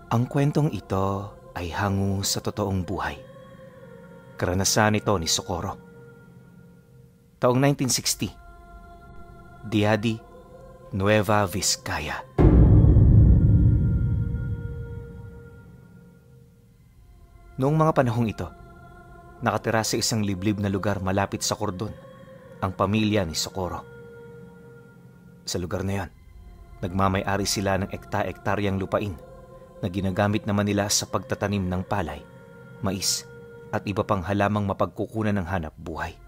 Ang kwentong ito ay hango sa totoong buhay. Karanasan ito ni Socorro. Taong 1960, Diadi, Nueva Vizcaya. Noong mga panahong ito, nakatira sa isang liblib na lugar malapit sa kordon ang pamilya ni Socorro. Sa lugar na yon, nagmamay-ari sila ng ekta-ektaryang lupain na ginagamit naman nila sa pagtatanim ng palay, mais at iba pang halamang mapagkukunan ng hanap buhay.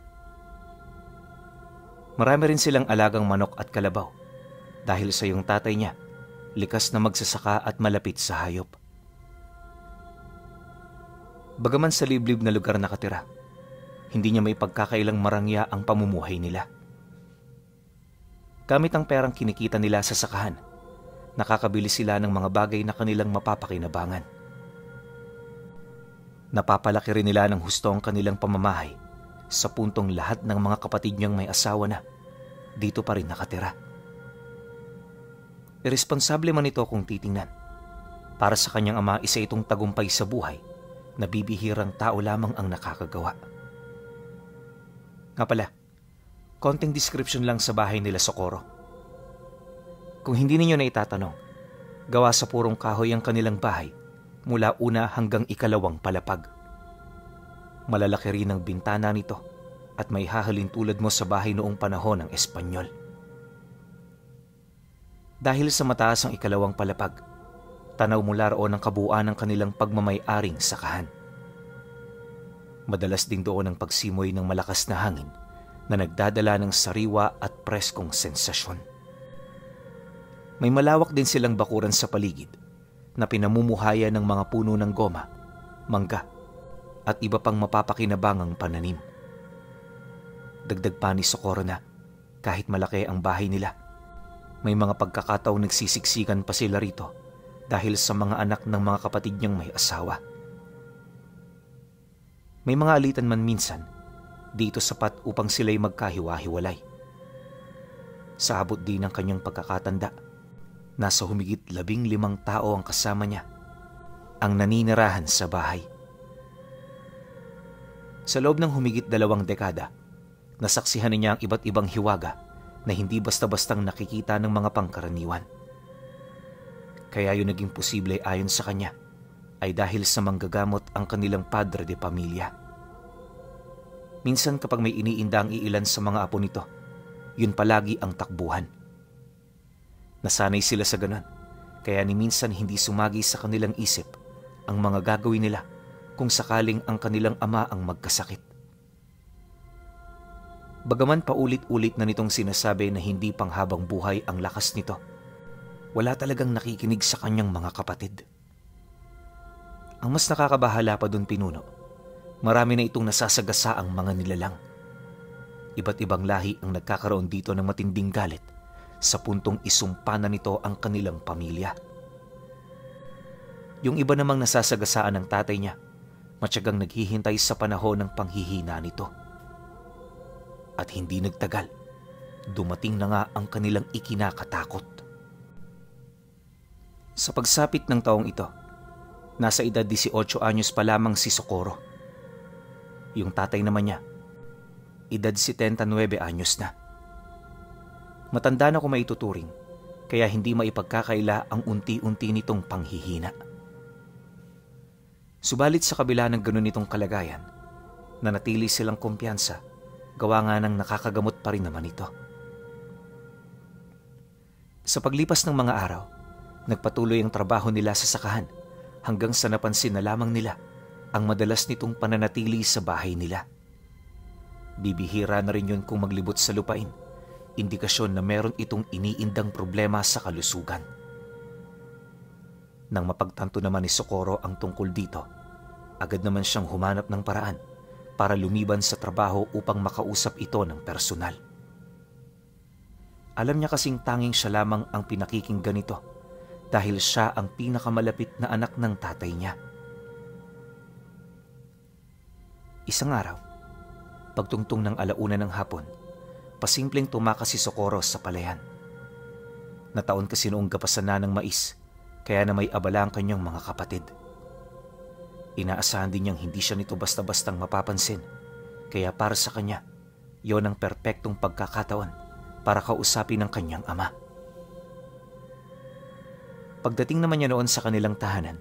Marami rin silang alagang manok at kalabaw dahil sa iyong tatay niya, likas na magsasaka at malapit sa hayop. Bagaman sa liblib na lugar nakatira, hindi niya may pagkakailang marangya ang pamumuhay nila. Gamit ang perang kinikita nila sa sakahan, nakakabili sila ng mga bagay na kanilang mapapakinabangan. Napapalaki rin nila ng husto ang kanilang pamamahay sa puntong lahat ng mga kapatid niyang may asawa na dito pa rin nakatira. Iresponsable man ito kung titingnan. Para sa kanyang ama, isa itong tagumpay sa buhay na bibihirang tao lamang ang nakakagawa. Nga pala, konting description lang sa bahay nila Socorro. Kung hindi ninyo na itatanong, gawa sa purong kahoy ang kanilang bahay mula una hanggang ikalawang palapag. Malalaki rin ang bintana nito at may hahalin tulad mo sa bahay noong panahon ng Espanyol. Dahil sa mataas ang ikalawang palapag, tanaw mula roon ang kabuuan ng kanilang pagmamay-aring sakahan. Madalas din doon ang pagsimoy ng malakas na hangin na nagdadala ng sariwa at preskong sensasyon. May malawak din silang bakuran sa paligid na pinamumuhayan ng mga puno ng goma, mangga at iba pang mapapakinabangang pananim. Dagdag pa ni Socorro na kahit malaki ang bahay nila, may mga pagkakataong nagsisiksikan pa sila rito dahil sa mga anak ng mga kapatid niyang may asawa. May mga alitan man minsan, dito sapat upang sila'y magkahiwa-hiwalay. Sa abot din ng kanyang pagkakatanda, nasa humigit 15 tao ang kasama niya ang naninirahan sa bahay. Sa loob ng humigit 2 dekada, nasaksihan niya ang iba't ibang hiwaga na hindi basta-bastang nakikita ng mga pangkaraniwan. Kaya yun naging posible ayon sa kanya ay dahil sa manggagamot ang kanilang padre de pamilya. Minsan kapag may iniinda ang iilan sa mga apo nito, yun palagi ang takbuhan. Nasanay sila sa ganon, kaya ni minsan hindi sumagi sa kanilang isip ang mga gagawin nila kung sakaling ang kanilang ama ang magkasakit. Bagaman paulit-ulit na nitong sinasabi na hindi panghabang buhay ang lakas nito, wala talagang nakikinig sa kanyang mga kapatid. Ang mas nakakabahala pa dun, Pinuno, marami na itong nasasagasa ang mga nilalang. Iba't ibang lahi ang nagkakaroon dito ng matinding galit sa puntong isumpa na nito ang kanilang pamilya. Yung iba namang nasasagasaan ng tatay niya, matyagang naghihintay sa panahon ng panghihina nito. At hindi nagtagal, dumating na nga ang kanilang ikinakatakot. Sa pagsapit ng taong ito, nasa edad 18 anyos pa lamang si Socorro. Yung tatay naman niya, edad 79 anyos na. Matanda na kung maituturing, kaya hindi maipagkakaila ang unti-unti nitong panghihina. Subalit sa kabila ng ganun nitong kalagayan, nanatili silang kumpiyansa, gawa nga ng nakakagamot pa rin naman ito. Sa paglipas ng mga araw, nagpatuloy ang trabaho nila sa sakahan hanggang sa napansin na lamang nila ang madalas nitong pananatili sa bahay nila. Bibihira na rin yun kung maglibot sa lupain, indikasyon na meron itong iniindang problema sa kalusugan. Nang mapagtanto naman ni Socorro ang tungkol dito, agad naman siyang humanap ng paraan para lumiban sa trabaho upang makausap ito ng personal. Alam niya kasing tanging siya lamang ang pinakikinggan nito dahil siya ang pinakamalapit na anak ng tatay niya. Isang araw, pagtungtong ng 1:00 ng hapon, pasimpleng tumakas si Socorro sa palayan. Nataon kasi noong gapasan na ng mais, kaya na may abala ang kanyang mga kapatid. Inaasahan din niyang hindi siya nito basta-bastang mapapansin, kaya para sa kanya, yon ang perpektong pagkakataon para kausapin ang kanyang ama. Pagdating naman niya noon sa kanilang tahanan,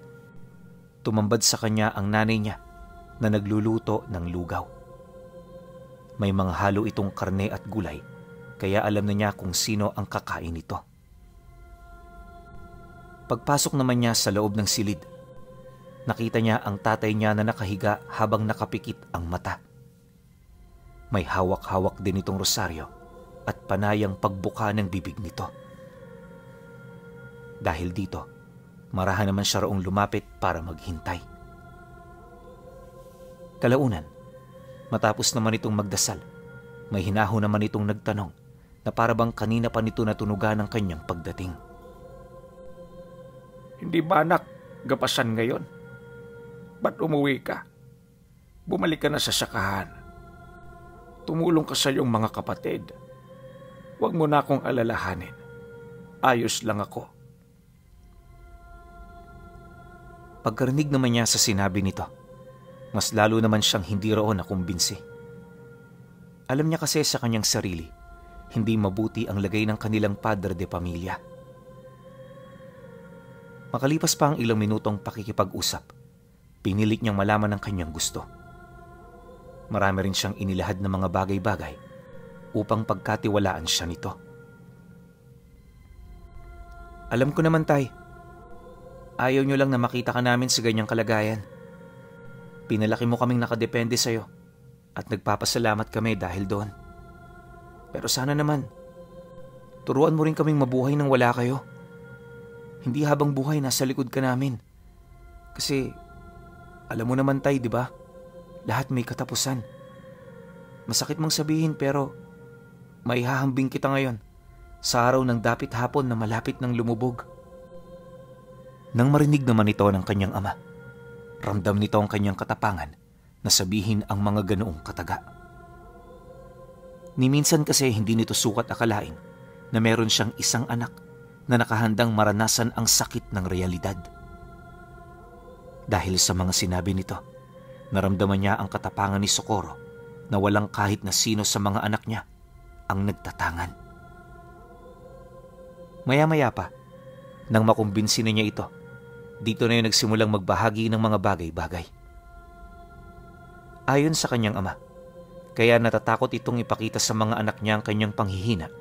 tumambad sa kanya ang nanay niya na nagluluto ng lugaw. May mga halo itong karne at gulay, kaya alam na niya kung sino ang kakain nito. Pagpasok naman niya sa loob ng silid, nakita niya ang tatay niya na nakahiga habang nakapikit ang mata. May hawak-hawak din itong rosaryo at panayang pagbuka ng bibig nito. Dahil dito, marahan naman siya roong lumapit para maghintay. Kalaunan, matapos naman itong magdasal, may hinaho naman itong nagtanong na parabang kanina pa nito natunugan ang kanyang pagdating. Hindi ba anak, gapasan ngayon? Ba't umuwi ka? Bumalik ka na sa sakahan. Tumulong ka sa iyong mga kapatid. Huwag mo na akong alalahanin. Ayos lang ako. Pagkarinig naman niya sa sinabi nito, mas lalo naman siyang hindi roon nakumbinsi. Alam niya kasi sa kanyang sarili, hindi mabuti ang lagay ng kanilang padre de pamilya. Makalipas pa ang ilang minutong pakikipag-usap, pinilit niyang malaman ang kanyang gusto. Marami rin siyang inilahad ng mga bagay-bagay upang pagkatiwalaan siya nito. Alam ko naman, tay, ayaw niyo lang na makita ka namin sa ganyang kalagayan. Pinalaki mo kaming nakadepende sa'yo at nagpapasalamat kami dahil doon. Pero sana naman, turuan mo rin kaming mabuhay nang wala kayo. Hindi habang buhay nasa likod ka namin. Kasi, alam mo naman tay, di ba? Lahat may katapusan. Masakit mang sabihin pero maihahambing kita ngayon sa araw ng dapit hapon na malapit ng lumubog. Nang marinig naman ito ng kanyang ama, ramdam nito ang kanyang katapangan na sabihin ang mga ganoong kataga. Ni minsan kasi hindi nito sukat akalain na meron siyang isang anak na nakahandang maranasan ang sakit ng realidad. Dahil sa mga sinabi nito, naramdaman niya ang katapangan ni Socorro na walang kahit na sino sa mga anak niya ang nagtatangan. Maya-maya pa, nang makumbinsi na niya ito, dito na yung nagsimulang magbahagi ng mga bagay-bagay. Ayon sa kanyang ama, kaya natatakot itong ipakita sa mga anak niya ang kanyang panghihina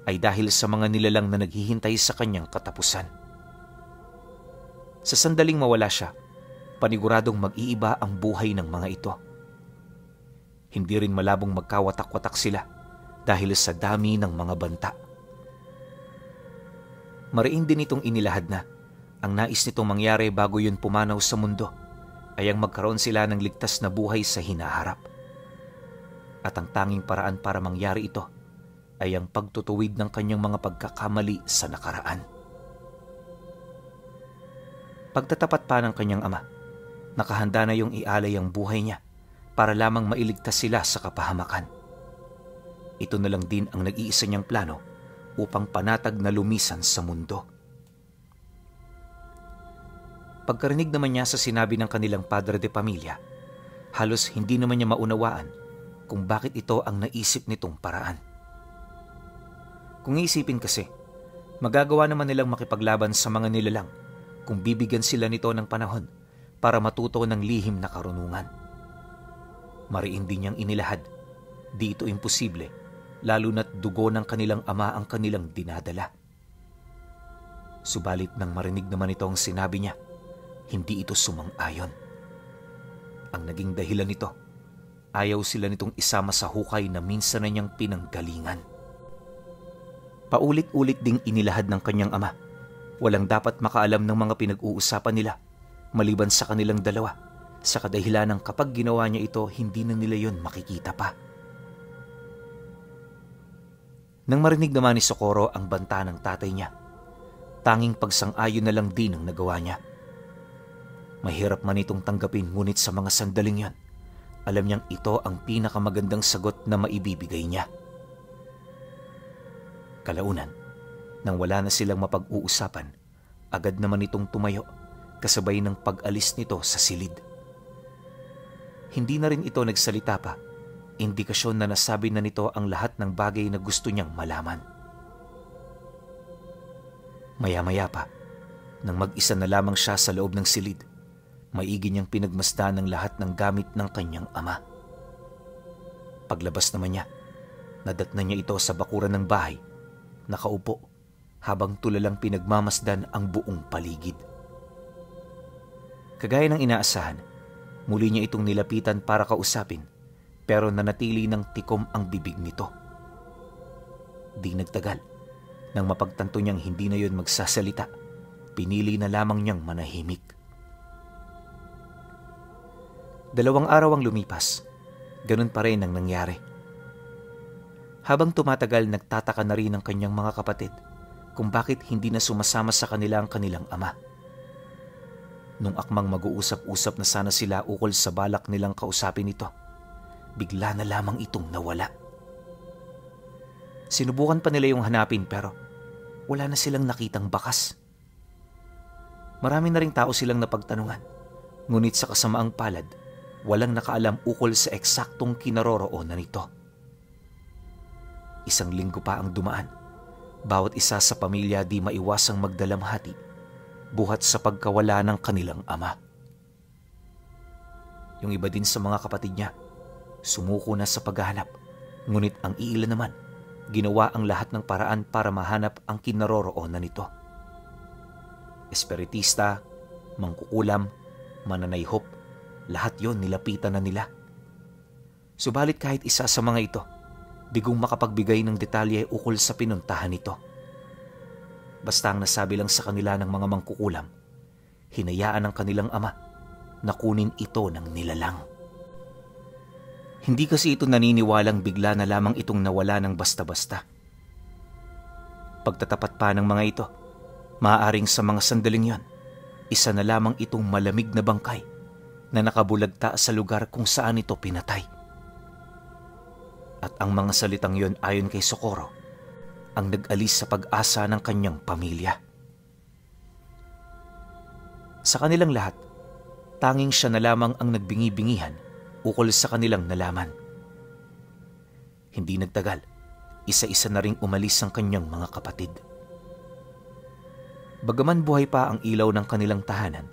ay dahil sa mga nilalang na naghihintay sa kanyang katapusan. Sa sandaling mawala siya, paniguradong mag-iiba ang buhay ng mga ito. Hindi rin malabong magkawatak-watak sila dahil sa dami ng mga banta. Mariin din itong inilahad na ang nais nitong mangyari bago yun pumanaw sa mundo ay ang magkaroon sila ng ligtas na buhay sa hinaharap. At ang tanging paraan para mangyari ito ay ang pagtutuwid ng kanyang mga pagkakamali sa nakaraan. Pagtatapat pa ng kanyang ama, nakahanda na yung ialay ang buhay niya para lamang mailigtas sila sa kapahamakan. Ito na lang din ang nag-iisa niyang plano upang panatag na lumisan sa mundo. Pagkarinig naman niya sa sinabi ng kanilang padre de pamilya, halos hindi naman niya maunawaan kung bakit ito ang naisip nitong paraan. Kung iisipin kasi, magagawa naman nilang makipaglaban sa mga nilalang kung bibigyan sila nito ng panahon para matuto ng lihim na karunungan. Mariin din niyang inilahad, di ito imposible, lalo na't dugo ng kanilang ama ang kanilang dinadala. Subalit nang marinig naman ito ang sinabi niya, hindi ito sumang-ayon. Ang naging dahilan nito, ayaw sila nitong isama sa hukay na minsan na niyang pinanggalingan. Paulit-ulit ding inilahad ng kanyang ama, walang dapat makaalam ng mga pinag-uusapan nila, maliban sa kanilang dalawa, sa kadahilanang kapag ginawa niya ito, hindi na nila yon makikita pa. Nang marinig naman ni Socorro ang banta ng tatay niya, tanging pagsang-ayon na lang din ang nagawa niya. Mahirap man itong tanggapin, ngunit sa mga sandaling yon, alam niyang ito ang pinakamagandang sagot na maibibigay niya. Kalaunan, nang wala na silang mapag-uusapan, Agad naman itong tumayo, kasabay ng pag-alis nito sa silid. Hindi na rin ito nagsalita pa, indikasyon na nasabi na nito ang lahat ng bagay na gusto niyang malaman. Maya-maya pa, nang mag-isa na lamang siya sa loob ng silid, maigi niyang pinagmasdan ng lahat ng gamit ng kanyang ama. Paglabas naman niya, nadatnan niya ito sa bakuran ng bahay, nakaupo, habang tulalang pinagmamasdan ang buong paligid. Kagaya ng inaasahan, muli niya itong nilapitan para kausapin, pero nanatili ng tikom ang bibig nito. Di nagtagal, nang mapagtanto niyang hindi na yun magsasalita, pinili na lamang niyang manahimik. 2 araw ang lumipas, ganun pa rin ang nangyari. Habang tumatagal, nagtataka na rin ang kanyang mga kapatid kung bakit hindi na sumasama sa kanila ang kanilang ama. Nung akmang mag-uusap-usap na sana sila ukol sa balak nilang kausapin ito, bigla na lamang itong nawala. Sinubukan pa nila yung hanapin pero wala na silang nakitang bakas. Marami na ring tao silang napagtanungan, ngunit sa kasamaang palad, walang nakaalam ukol sa eksaktong kinaroroonan nito. 1 linggo pa ang dumaan. Bawat isa sa pamilya di maiwasang magdalamhati buhat sa pagkawala ng kanilang ama. Yung iba din sa mga kapatid niya, sumuko na sa paghahanap, ngunit ang iilan naman, ginawa ang lahat ng paraan para mahanap ang kinaroroonan nito. Espiritista, mangkukulam, mananayhop, lahat yon nilapitan na nila. Subalit kahit isa sa mga ito, bigong makapagbigay ng detalye ukol sa pinuntahan nito. Basta ang nasabi lang sa kanila ng mga mangkukulam, hinayaan ng kanilang ama na kunin ito ng nilalang. Hindi kasi ito naniniwalang bigla na lamang itong nawala ng basta-basta. Pagtatapat pa ng mga ito, maaaring sa mga sandaling yon, isa na lamang itong malamig na bangkay na nakabulagta sa lugar kung saan ito pinatay. At ang mga salitang yon ayon kay Socorro, ang nag-alis sa pag-asa ng kanyang pamilya. Sa kanilang lahat, tanging siya na lamang ang nagbingi-bingihan ukol sa kanilang nalaman. Hindi nagtagal, isa-isa na ring umalis ang kanyang mga kapatid. Bagaman buhay pa ang ilaw ng kanilang tahanan,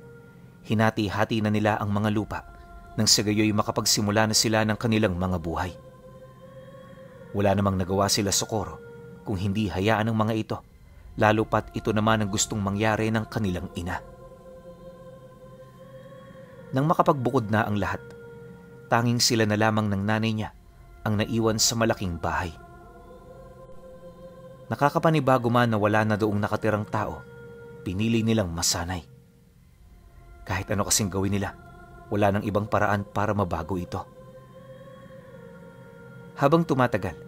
hinati-hati na nila ang mga lupa nang sa gayoy makapagsimula na sila ng kanilang mga buhay. Wala namang nagawa sila Socorro kung hindi hayaan ng mga ito, lalo pat ito naman ang gustong mangyari ng kanilang ina. Nang makapagbukod na ang lahat, tanging sila na lamang ng nanay niya ang naiwan sa malaking bahay. Nakakapanibago man na wala na doong nakatirang tao, pinili nilang masanay. Kahit ano kasing gawin nila, wala nang ibang paraan para mabago ito. Habang tumatagal,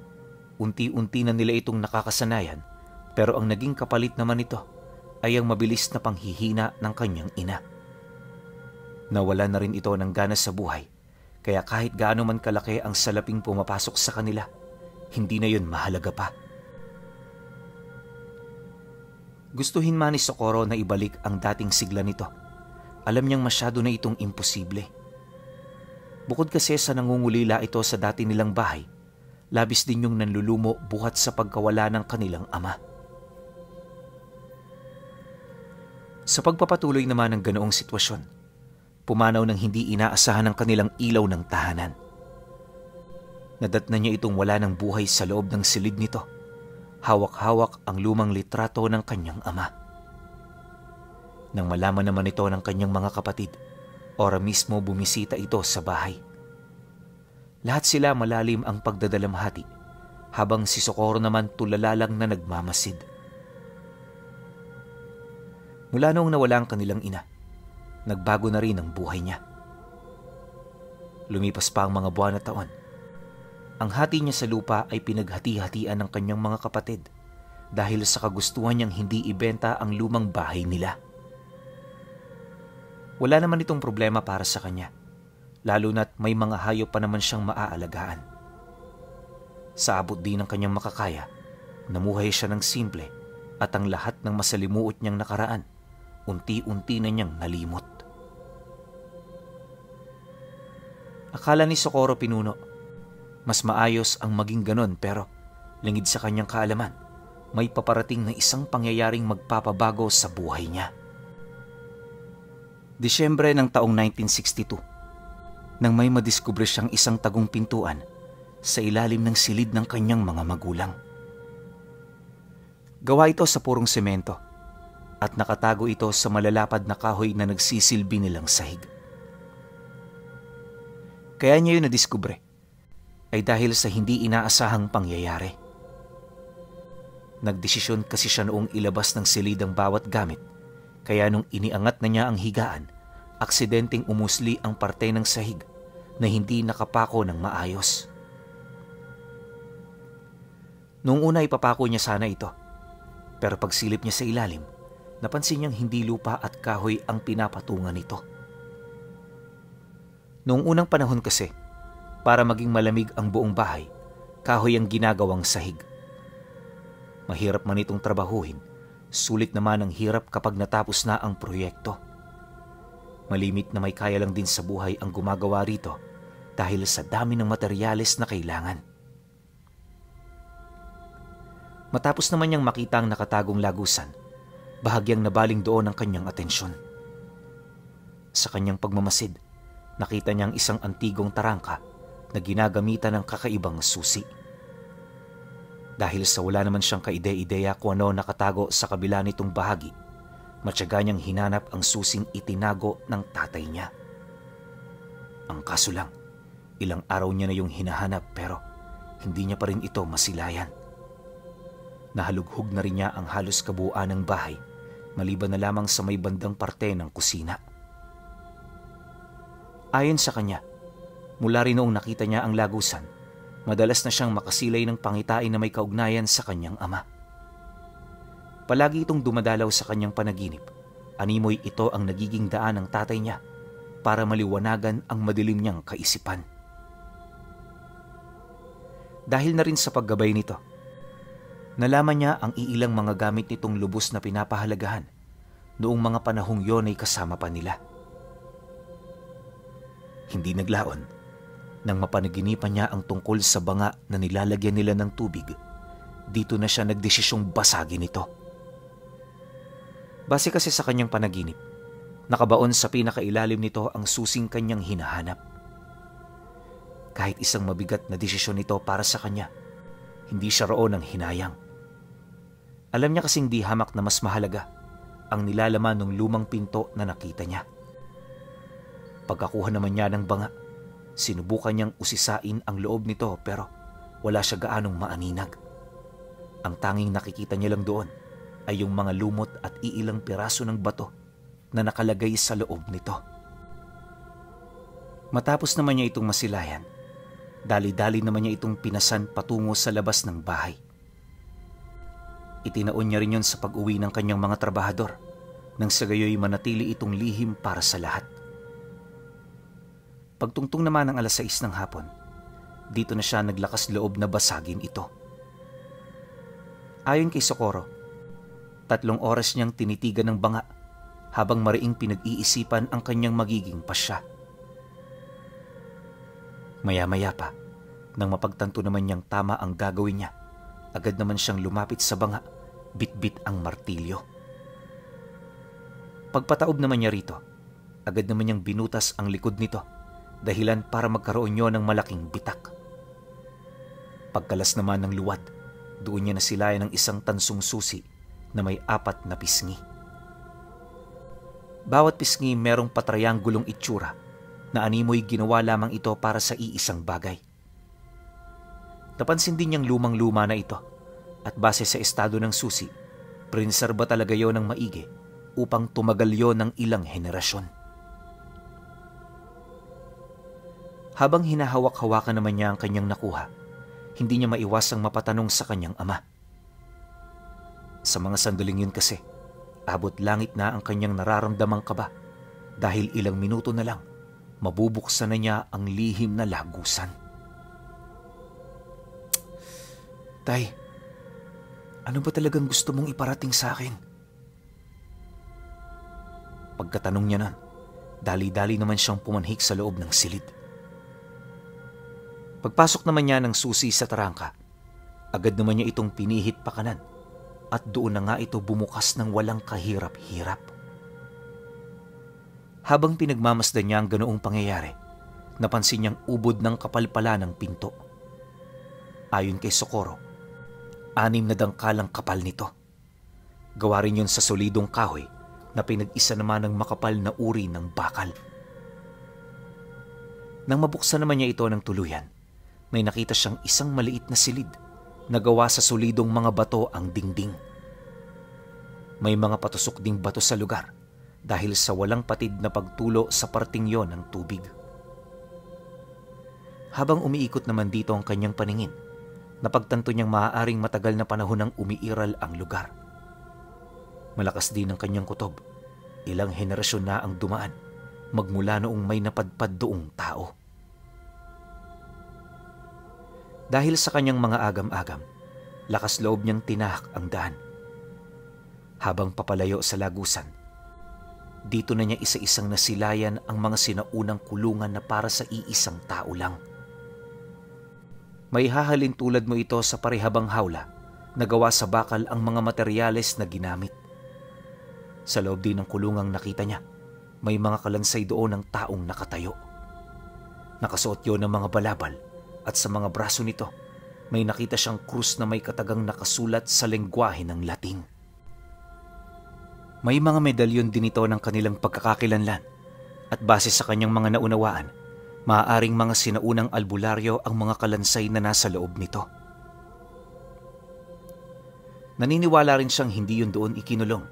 unti-unti na nila itong nakakasanayan, pero ang naging kapalit naman ito ay ang mabilis na panghihina ng kanyang ina. Nawala na rin ito ng gana sa buhay, kaya kahit gaano man kalaki ang salaping pumapasok sa kanila, hindi na yun mahalaga pa. Gustuhin man ni Socorro na ibalik ang dating sigla nito, alam niyang masyado na itong imposible. Bukod kasi sa nangungulila ito sa dati nilang bahay, labis din yung nanlulumo buhat sa pagkawala ng kanilang ama. Sa pagpapatuloy naman ng ganoong sitwasyon, pumanaw ng hindi inaasahan ng kanilang ilaw ng tahanan. Nadatnan niya itong wala ng buhay sa loob ng silid nito. Hawak-hawak ang lumang litrato ng kanyang ama. Nang malaman naman ito ng kanyang mga kapatid, ora mismo bumisita ito sa bahay. Lahat sila malalim ang pagdadalamhati, habang si Socorro naman tulala lang na nagmamasid. Mula noong nawala ang kanilang ina, nagbago na rin ang buhay niya. Lumipas pa ang mga buwan at taon. Ang hati niya sa lupa ay pinaghati-hatian ng kanyang mga kapatid dahil sa kagustuhan niyang hindi ibenta ang lumang bahay nila. Wala naman itong problema para sa kanya, lalo na't may mga hayop pa naman siyang maaalagaan. Sa abot din ng kanyang makakaya, namuhay siya ng simple at ang lahat ng masalimuot niyang nakaraan unti-unti na niyang nalimot. Akala ni Socorro Pinuno, mas maayos ang maging ganon, pero lingid sa kanyang kaalaman, may paparating na isang pangyayaring magpapabago sa buhay niya. Disyembre ng taong 1962, nang may madiskubre siyang isang tagong pintuan sa ilalim ng silid ng kanyang mga magulang. Gawa ito sa purong semento at nakatago ito sa malalapad na kahoy na nagsisilbi nilang sahig. Kaya niya yun nadiskubre ay dahil sa hindi inaasahang pangyayari. Nagdesisyon kasi siya noong ilabas ng silid ang bawat gamit, kaya nung iniangat na niya ang higaan, aksidenteng umusli ang parte ng sahig na hindi nakapako ng maayos. Noong una ipapako niya sana ito, pero pagsilip niya sa ilalim, napansin niyang hindi lupa at kahoy ang pinapatungan nito. Noong unang panahon kasi, para maging malamig ang buong bahay, kahoy ang ginagawang sahig. Mahirap man itong trabahuhin, sulit naman ang hirap kapag natapos na ang proyekto. Malimit na may kaya lang din sa buhay ang gumagawa rito dahil sa dami ng materyales na kailangan. Matapos naman niyang makita ang nakatagong lagusan, bahagyang nabaling doon ang kanyang atensyon. Sa kanyang pagmamasid, nakita niyang isang antigong tarangka na ginagamitan ng kakaibang susi. Dahil sa wala naman siyang kaide-ideya kung ano nakatago sa kabila nitong bahagi, matyaga niyang hinanap ang susing itinago ng tatay niya. Ang kaso lang, ilang araw niya na yung hinahanap pero hindi niya pa rin ito masilayan. Nahalughog na rin niya ang halos kabuuan ng bahay, maliban na lamang sa may bandang parte ng kusina. Ayon sa kanya, mula rin noong nakita niya ang lagusan, madalas na siyang makasilay ng pangitain na may kaugnayan sa kanyang ama. Palagi itong dumadalaw sa kanyang panaginip. Animoy ito ang nagiging daan ng tatay niya para maliwanagan ang madilim niyang kaisipan. Dahil na rin sa paggabay nito, nalaman niya ang iilang mga gamit nitong lubos na pinapahalagahan noong mga panahong yon ay kasama pa nila. Hindi naglaon nang mapanaginipan niya ang tungkol sa banga na nilalagyan nila ng tubig. Dito na siya nagdesisyong basagin ito. Base kasi sa kanyang panaginip, nakabaon sa pinakailalim nito ang susing kanyang hinahanap. Kahit isang mabigat na desisyon nito para sa kanya, hindi siya roon ang hinayang. Alam niya kasing di hamak na mas mahalaga ang nilalaman ng lumang pinto na nakita niya. Pagkakuha naman niya ng banga, sinubukan niyang usisain ang loob nito pero wala siya gaanong maaninag. Ang tanging nakikita niya lang doon ay yung mga lumot at iilang piraso ng bato na nakalagay sa loob nito. Matapos naman niya itong masilayan, dali-dali naman niya itong pinasan patungo sa labas ng bahay. Itinaon niya rin yon sa pag-uwi ng kanyang mga trabahador nang sa gayoy manatili itong lihim para sa lahat. Pagtungtong naman ng 6:00 ng hapon, dito na siya naglakas loob na basagin ito. Ayon kay Socorro, 3 oras niyang tinitigan ng banga habang mariing pinag-iisipan ang kanyang magiging pasya. Maya-maya pa, nang mapagtanto naman niyang tama ang gagawin niya, agad naman siyang lumapit sa banga, bit-bit ang martilyo. Pagpataob naman niya rito, agad naman niyang binutas ang likod nito, dahilan para magkaroon niyo ng malaking bitak. Pagkalas naman ng luwad, doon niya nasilayan ng isang tansong susi na may 4 na pisngi. Bawat pisngi merong patrianggulong itsura na animoy ginawa lamang ito para sa iisang bagay. Napansin din niyang lumang-luma na ito at base sa estado ng susi, prinserba talaga yon ng maigi upang tumagal yon ng ilang henerasyon. Habang hinahawak-hawakan naman niya ang kanyang nakuha, hindi niya maiwasang mapatanong sa kanyang ama. Sa mga sandaling yun kasi, abot langit na ang kanyang nararamdamang kaba dahil ilang minuto na lang, mabubuksan na niya ang lihim na lagusan. Tay, ano ba talagang gusto mong iparating sa akin? Pagkatanong niya nun, dali-dali naman siyang pumanhik sa loob ng silid. Pagpasok naman niya ng susi sa tarangka, agad naman niya itong pinihit pa kanan at doon na nga ito bumukas ng walang kahirap-hirap. Habang pinagmamasdan niya ang ganoong pangyayari, napansin niyang ubod ng kapalpala ng pinto. Ayon kay Socorro, 6 na dangkalang kapal nito. Gawa rin yun sa solidong kahoy na pinag-isa naman ng makapal na uri ng bakal. Nang mabuksan naman niya ito ng tuluyan, may nakita siyang isang maliit na silid na gawa sa solidong mga bato ang dingding. May mga patusok ding bato sa lugar dahil sa walang patid na pagtulo sa parting yon ng tubig. Habang umiikot naman dito ang kanyang paningin, napagtanto niyang maaaring matagal na panahon nang umiiral ang lugar. Malakas din ang kanyang kutob. Ilang henerasyon na ang dumaan magmula noong may napadpad doong tao. Dahil sa kanyang mga agam-agam, lakas loob niyang tinahak ang daan. Habang papalayo sa lagusan, dito na niya isa-isang nasilayan ang mga sinaunang kulungan na para sa iisang tao lang. May hahalin tulad mo ito sa parehabang hawla na gawa sa bakal ang mga materyales na ginamit. Sa loob din ng kulungang nakita niya, may mga kalansay doon ng taong nakatayo. Nakasuot yun ng mga balabal at sa mga braso nito, may nakita siyang krus na may katagang nakasulat sa lengguwahe ng Latin. May mga medalyon din ito ng kanilang pagkakakilanlan at base sa kanyang mga naunawaan, maaaring mga sinaunang albularyo ang mga kalansay na nasa loob nito. Naniniwala rin siyang hindi yun doon ikinulong.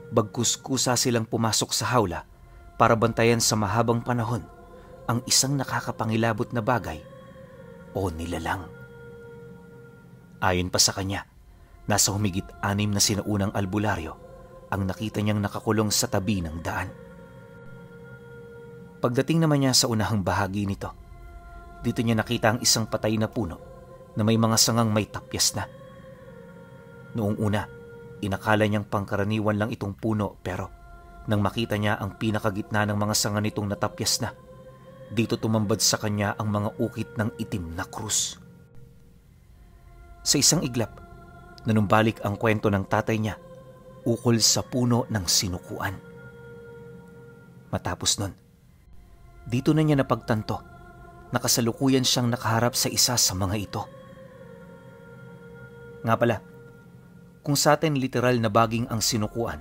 Bagkus kusa silang pumasok sa hawla para bantayan sa mahabang panahon ang isang nakakapangilabot na bagay o nilalang. Ayon pa sa kanya, nasa humigit 6 na sinaunang albularyo ang nakita niyang nakakulong sa tabi ng daan. Pagdating naman niya sa unahang bahagi nito, dito niya nakita ang isang patay na puno na may mga sangang may tapyas na. Noong una, inakala niyang pangkaraniwan lang itong puno pero nang makita niya ang pinakagitna ng mga sanga nitong natapyas na, dito tumambad sa kanya ang mga ukit ng itim na krus. Sa isang iglap, nanumbalik ang kwento ng tatay niya ukol sa puno ng sinukuan. Matapos nun, dito na niya napagtanto na kasalukuyan siyang nakaharap sa isa sa mga ito. Nga pala, kung sa atin literal na baging ang sinukuan,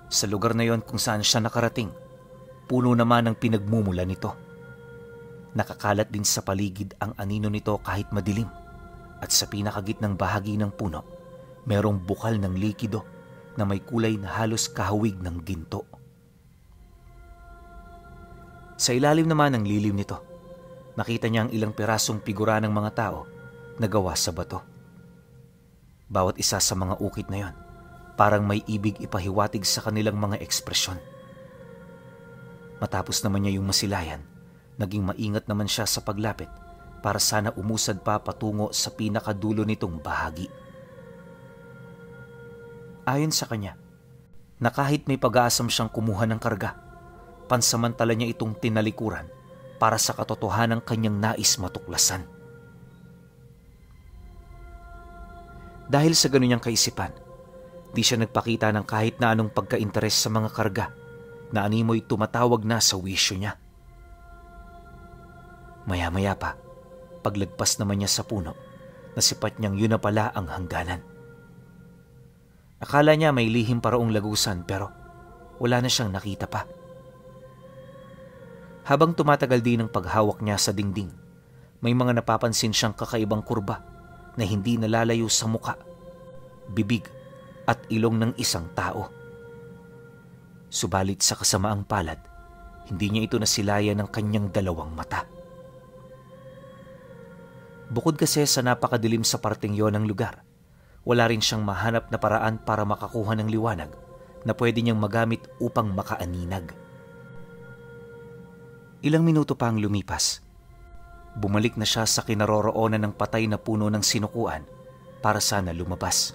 sa lugar na yon kung saan siya nakarating, puno naman ang pinagmumula nito. Nakakalat din sa paligid ang anino nito kahit madilim, at sa pinakagitnang bahagi ng puno, merong bukal ng likido na may kulay na halos kahawig ng ginto. Sa ilalim naman ng lilim nito, nakita niya ang ilang pirasong figura ng mga tao na gawa sa bato. Bawat isa sa mga ukit na yon, parang may ibig ipahiwatig sa kanilang mga ekspresyon. Matapos naman niya yung masilayan, naging maingat naman siya sa paglapit para sana umusad pa patungo sa pinakadulo nitong bahagi. Ayon sa kanya, na kahit may pag-aasam siyang kumuha ng karga, pansamantala niya itong tinalikuran para sa katotohanan kanyang nais matuklasan. Dahil sa ganun niyang kaisipan, di siya nagpakita ng kahit na anong pagka-interes sa mga karga na animoy tumatawag na sa wisyo niya. Maya-maya pa, paglagpas naman niya sa puno, nasipat niyang yun na pala ang hangganan. Akala niya may lihim paraong lagusan pero wala na siyang nakita pa. Habang tumatagal din ang paghawak niya sa dingding, may mga napapansin siyang kakaibang kurba na hindi nalalayo sa muka, bibig at ilong ng isang tao. Subalit sa kasamaang palad, hindi niya ito nasilayan ng kanyang dalawang mata. Bukod kasi sa napakadilim sa parting yon ng lugar, wala rin siyang mahanap na paraan para makakuha ng liwanag na pwede niyang magamit upang makaaninag. Ilang minuto pa ang lumipas. Bumalik na siya sa kinaroroonan ng patay na puno ng sinukuan para sana lumabas.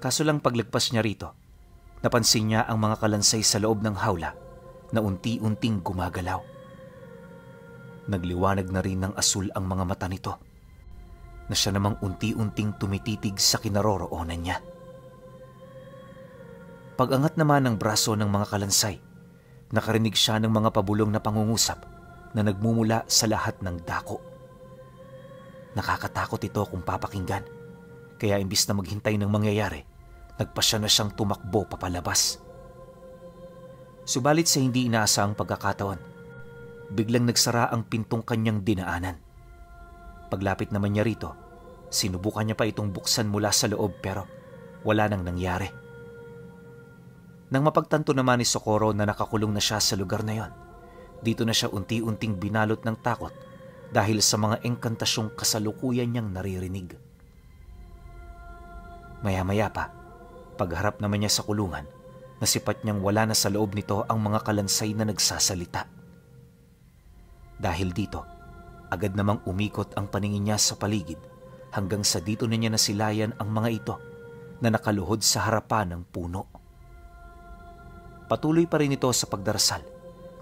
Kaso lang paglagpas niya rito, Napansin niya ang mga kalansay sa loob ng hawla na unti-unting gumagalaw. Nagliwanag na rin ng asul ang mga mata nito na siya namang unti-unting tumititig sa kinaroroonan niya. Pag-angat naman ng braso ng mga kalansay, nakarinig siya ng mga pabulong na pangungusap na nagmumula sa lahat ng dako. Nakakatakot ito kung papakinggan, kaya imbis na maghintay ng mangyayari, nagpasya na siyang tumakbo papalabas. Subalit sa hindi inaasahang pagkakataon, biglang nagsara ang pintong kanyang dinaanan. Paglapit naman niya rito, sinubukan niya pa itong buksan mula sa loob pero wala nang nangyari. Nang mapagtanto naman ni Socorro na nakakulong na siya sa lugar na yon, dito na siya unti-unting binalot ng takot dahil sa mga engkantasyong kasalukuyan niyang naririnig. Maya-maya pa, pagharap naman niya sa kulungan, nasipat niyang wala na sa loob nito ang mga kalansay na nagsasalita. Dahil dito, agad namang umikot ang paningin niya sa paligid hanggang sa dito na niya nasilayan ang mga ito na nakaluhod sa harapan ng puno. Patuloy pa rin ito sa pagdarasal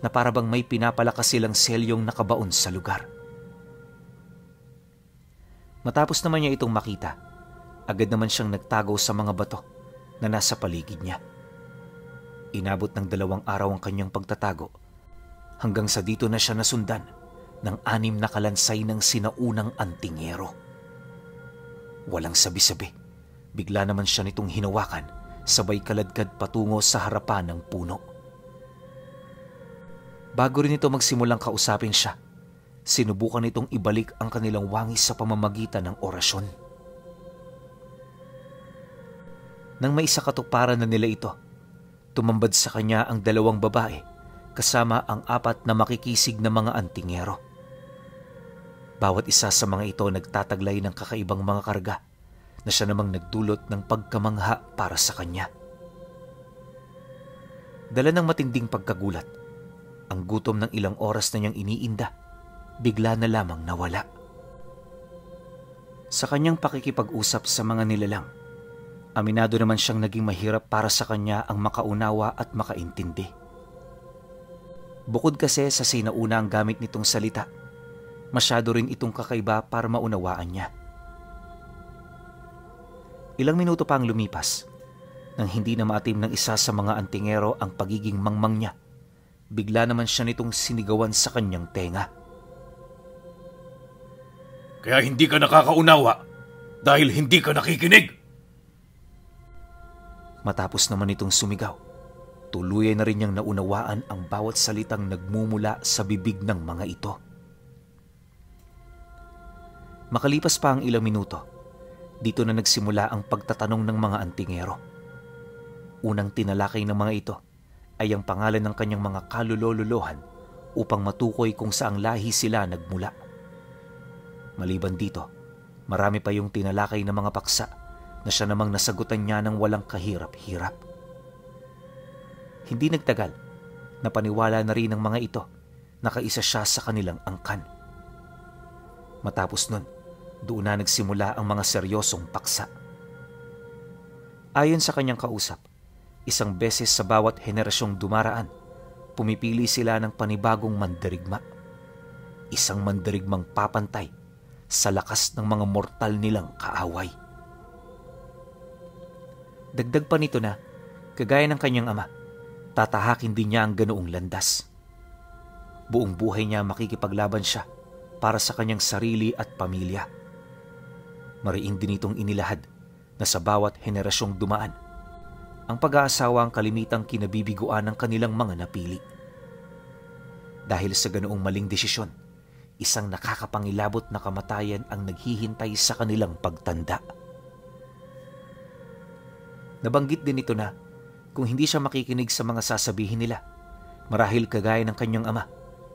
na para bang may pinapalakas silang selyong nakabaon sa lugar. Matapos naman niya itong makita, agad naman siyang nagtago sa mga bato na nasa paligid niya. Inabot ng 2 araw ang kanyang pagtatago hanggang sa dito na siya nasundan ng 6 na kalansay ng sinaunang antingero. Walang sabi-sabi, bigla naman siya nitong hinawakan sabay kaladkad patungo sa harapan ng puno. Bago rin ito magsimulang kausapin siya, sinubukan nitong ibalik ang kanilang wangis sa pamamagitan ng orasyon. Nang maisakatuparan na nila ito, tumambad sa kanya ang 2 babae kasama ang 4 na makikisig na mga antingero. Bawat isa sa mga ito nagtataglay ng kakaibang mga karga na siya namang nagdulot ng pagkamangha para sa kanya. Dala ng matinding pagkagulat, ang gutom ng ilang oras na niyang iniinda, bigla na lamang nawala. Sa kanyang pakikipag-usap sa mga nilalang, aminado naman siyang naging mahirap para sa kanya ang makaunawa at makaintindi. Bukod kasi sa sinauna ang gamit nitong salita, masyado rin itong kakaiba para maunawaan niya. Ilang minuto pa ang lumipas, nang hindi na maatim ng isa sa mga antingero ang pagiging mangmang niya, bigla naman siya nitong sinigawan sa kanyang tenga. Kaya hindi ka nakakaunawa dahil hindi ka nakikinig. Matapos naman itong sumigaw, tuluyan na rin niyang naunawaan ang bawat salitang nagmumula sa bibig ng mga ito. Makalipas pa ang ilang minuto, dito na nagsimula ang pagtatanong ng mga antingero. Unang tinalakay ng mga ito ay ang pangalan ng kanyang mga kalulololohan upang matukoy kung saang lahi sila nagmula. Maliban dito, marami pa yung tinalakay ng mga paksa na siya namang nasagutan niya ng walang kahirap-hirap. Hindi nagtagal, napaniwala na rin ng mga ito na kaisa siya sa kanilang angkan. Matapos nun, doon na nagsimula ang mga seryosong paksa. Ayon sa kanyang kausap, isang beses sa bawat henerasyong dumaraan, pumipili sila ng panibagong mandirigma. Isang mandirigmang papantay sa lakas ng mga mortal nilang kaaway. Dagdag pa nito na, kagaya ng kanyang ama, tatahakin din niya ang ganoong landas. Buong buhay niya makikipaglaban siya para sa kanyang sarili at pamilya. Mariin din itong inilahad na sa bawat henerasyong dumaan, ang pag-aasawa ang kalimitang kinabibiguan ng kanilang mga napili. Dahil sa ganoong maling desisyon, isang nakakapangilabot na kamatayan ang naghihintay sa kanilang pagtanda. Nabanggit din ito na kung hindi siya makikinig sa mga sasabihin nila, marahil kagaya ng kanyang ama,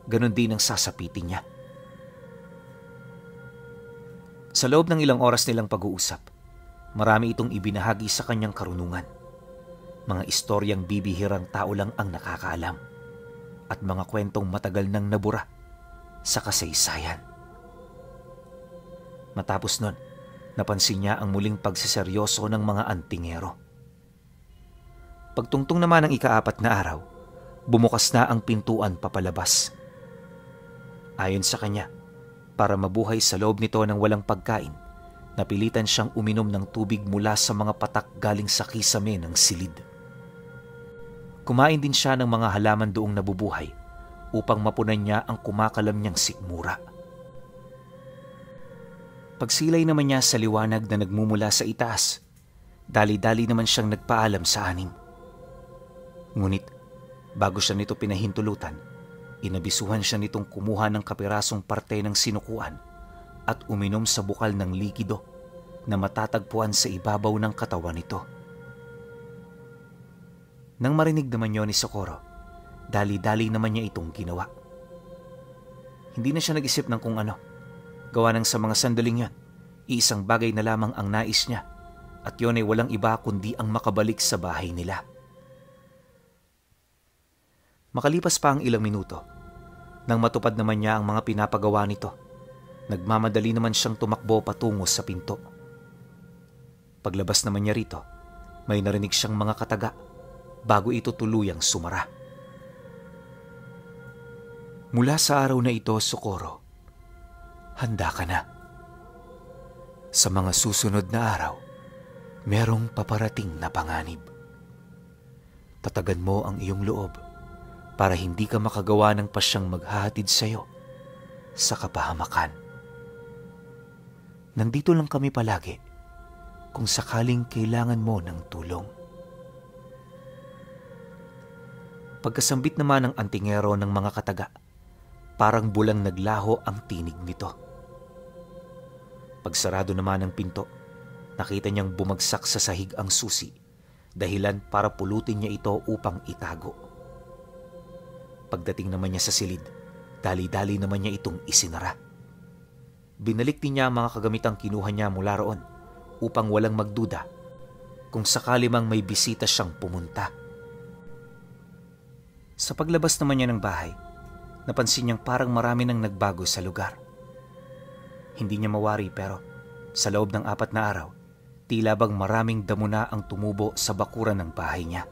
ganon din ang sasapitin niya. Sa loob ng ilang oras nilang pag-uusap, marami itong ibinahagi sa kanyang karunungan. Mga istoryang bibihirang tao lang ang nakakaalam at mga kwentong matagal nang nabura sa kasaysayan. Matapos nun, napansin niya ang muling pagsiseryoso ng mga antingero. Pagtungtong naman ng ika-4 na araw, bumukas na ang pintuan papalabas. Ayon sa kanya, para mabuhay sa loob nito ng walang pagkain, napilitan siyang uminom ng tubig mula sa mga patak galing sa kisame ng silid. Kumain din siya ng mga halaman doong nabubuhay upang mapunan niya ang kumakalam niyang sikmura. Pagsilay naman niya sa liwanag na nagmumula sa itaas, dali-dali naman siyang nagpaalam sa anim. Ngunit bago siya nito pinahintulutan, inabisuhan siya nitong kumuha ng kapirasong parte ng sinukuan at uminom sa bukal ng likido na matatagpuan sa ibabaw ng katawan nito. Nang marinig naman yon ni Socorro, dali-dali naman niya itong ginawa. Hindi na siya nag-isip ng kung ano. Gawa ng sa mga sandaling yon, iisang bagay na lamang ang nais niya at yon ay walang iba kundi ang makabalik sa bahay nila. Makalipas pa ang ilang minuto, nang matupad naman niya ang mga pinapagawa nito, nagmamadali naman siyang tumakbo patungo sa pinto. Paglabas naman niya rito, may narinig siyang mga kataga bago ito tuluyang sumara. Mula sa araw na ito, Socorro, handa ka na. Sa mga susunod na araw, merong paparating na panganib. Tatagan mo ang iyong loob para hindi ka makagawa ng pasyang maghahatid sa iyo sa kapahamakan. Nandito lang kami palagi kung sakaling kailangan mo ng tulong. Pagkasambit naman ng antingero ng mga kataga, parang bulang naglaho ang tinig nito. Pagsarado naman ng pinto, nakita niyang bumagsak sa sahig ang susi, dahilan para pulutin niya ito upang itago. Pagdating naman niya sa silid, dali-dali naman niya itong isinara. Binalik din niya ang mga kagamitang kinuha niya mula roon upang walang magduda kung sakali mang may bisita siyang pumunta. Sa paglabas naman niya ng bahay, napansin niyang parang marami nang nagbago sa lugar. Hindi niya mawari pero sa loob ng 4 na araw, tila bang maraming damo na ang tumubo sa bakuran ng bahay niya.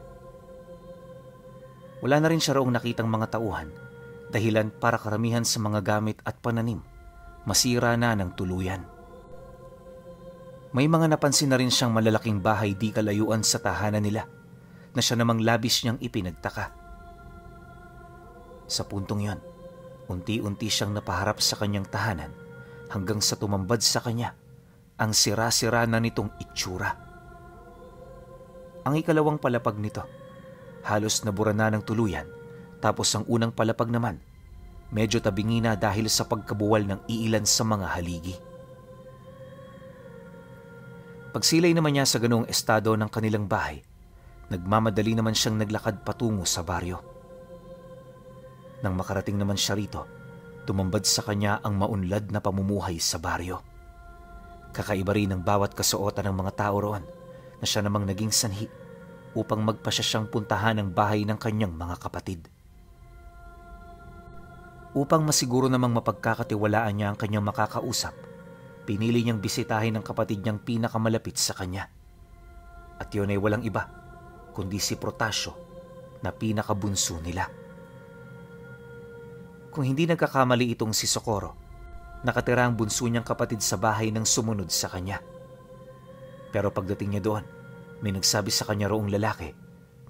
Wala na rin siya roong nakitang mga tauhan, dahilan para karamihan sa mga gamit at pananim masira na ng tuluyan. May mga napansin na rin siyang malalaking bahay di kalayuan sa tahanan nila na siya namang labis niyang ipinagtaka. Sa puntong yon, unti-unti siyang napaharap sa kanyang tahanan hanggang sa tumambad sa kanya ang sira-sira na nitong itsura. Ang ikalawang palapag nito, halos nabura na ng tuluyan, tapos ang unang palapag naman, medyo tabingi na dahil sa pagkabuwal ng iilan sa mga haligi. Pagsilay naman niya sa ganoong estado ng kanilang bahay, nagmamadali naman siyang naglakad patungo sa baryo. Nang makarating naman siya rito, tumambad sa kanya ang maunlad na pamumuhay sa baryo. Kakaiba rin ang bawat kasuotan ng mga tao roon na siya namang naging sanhi upang magpasya siyang puntahan ang bahay ng kanyang mga kapatid. Upang masiguro namang mapagkakatiwalaan niya ang kanyang makakausap, pinili niyang bisitahin ang kapatid niyang pinakamalapit sa kanya. At yun ay walang iba, kundi si Protasio na pinakabunso nila. Kung hindi nagkakamali itong si Socorro, nakatira ang bunso niyang kapatid sa bahay ng sumunod sa kanya. Pero pagdating niya doon, may nagsabi sa kanya roong lalaki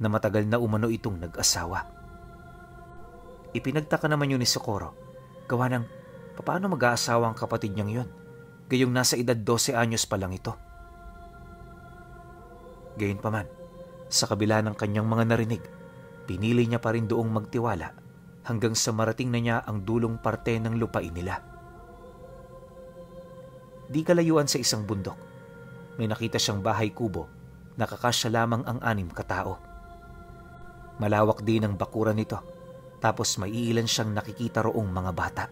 na matagal na umano itong nag-asawa. Ipinagtaka naman yun ni Socorro, gawa ng paano mag-aasawa ang kapatid niyang yun, gayong nasa edad 12 anyos pa lang ito. Gayunpaman, sa kabila ng kanyang mga narinig, pinili niya pa rin doong magtiwala hanggang sa marating na niya ang dulong parte ng lupain nila. Di kalayuan sa isang bundok, may nakita siyang bahay kubo, nakakasya lamang ang 6 katao. Malawak din ang bakuran nito, tapos may iilan siyang nakikita roong mga bata.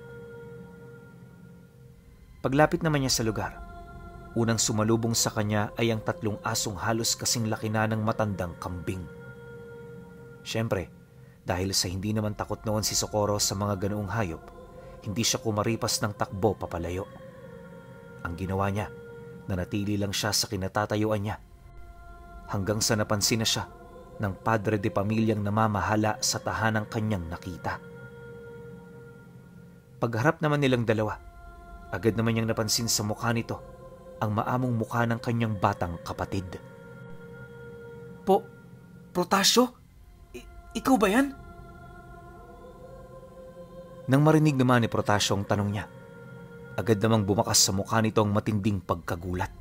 Paglapit naman niya sa lugar, unang sumalubong sa kanya ay ang 3 asong halos kasing laki na ng matandang kambing. Siyempre, dahil sa hindi naman takot noon si Socorro sa mga ganoong hayop, hindi siya kumaripas ng takbo papalayo. Ang ginawa niya, nanatili lang siya sa kinatatayuan niya hanggang sa napansin na siya ng padre de pamilyang namamahala sa tahanang kanyang nakita. Pagharap naman nilang dalawa, agad naman niyang napansin sa mukha nito ang maamong mukha ng kanyang batang kapatid. Protasio? Ikaw ba yan? Nang marinig naman ni Protasio ang tanong niya, agad namang bumakas sa mukha nito ang matinding pagkagulat.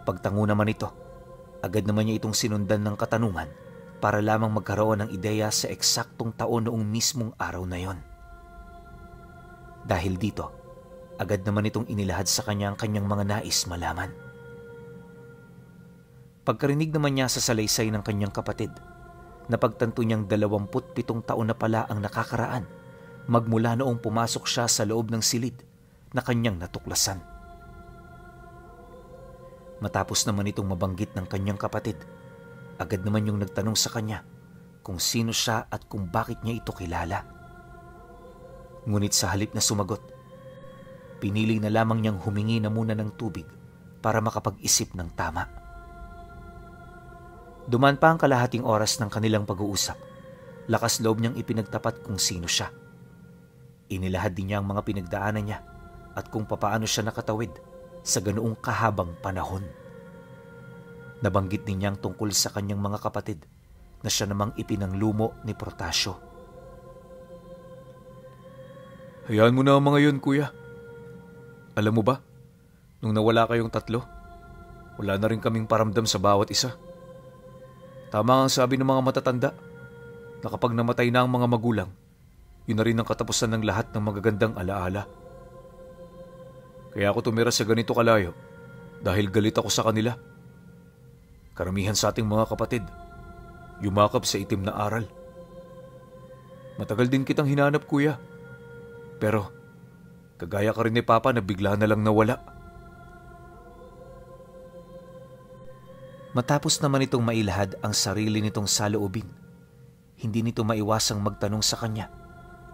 Pagtango naman ito, agad naman niya itong sinundan ng katanungan para lamang magkaroon ng ideya sa eksaktong taon noong mismong araw na yon. Dahil dito, agad naman itong inilahad sa kanya ang kanyang mga nais malaman. Pagkarinig naman niya sa salaysay ng kanyang kapatid, napagtanto niyang 27 taon na pala ang nakakaraan magmula noong pumasok siya sa loob ng silid na kanyang natuklasan. Matapos naman itong mabanggit ng kanyang kapatid, agad naman yung nagtanong sa kanya kung sino siya at kung bakit niya ito kilala. Ngunit sa halip na sumagot, pinili na lamang niyang humingi na muna ng tubig para makapag-isip ng tama. Duman pa ang kalahating oras ng kanilang pag-uusap, lakas loob niyang ipinagtapat kung sino siya. Inilahad din niya ang mga pinagdaanan niya at kung papaano siya nakatawid sa ganoong kahabang panahon. Nabanggit din niya ang tungkol sa kanyang mga kapatid na siya namang ipinanglumo ni Protasio. Hayaan mo na ang mga yun, kuya. Alam mo ba, nung nawala kayong tatlo, wala na rin kaming paramdam sa bawat isa. Tama ang sabi ng mga matatanda na kapag namatay na ang mga magulang, yun na rin ang katapusan ng lahat ng magagandang alaala. Kaya ako tumira sa ganito kalayo dahil galit ako sa kanila. Karamihan sa ating mga kapatid, yumakap sa itim na aral. Matagal din kitang hinanap, kuya. Pero, kagaya ka rin ni Papa na bigla na lang nawala. Matapos naman itong mailahad ang sarili nitong saloobin, hindi nito maiwasang magtanong sa kanya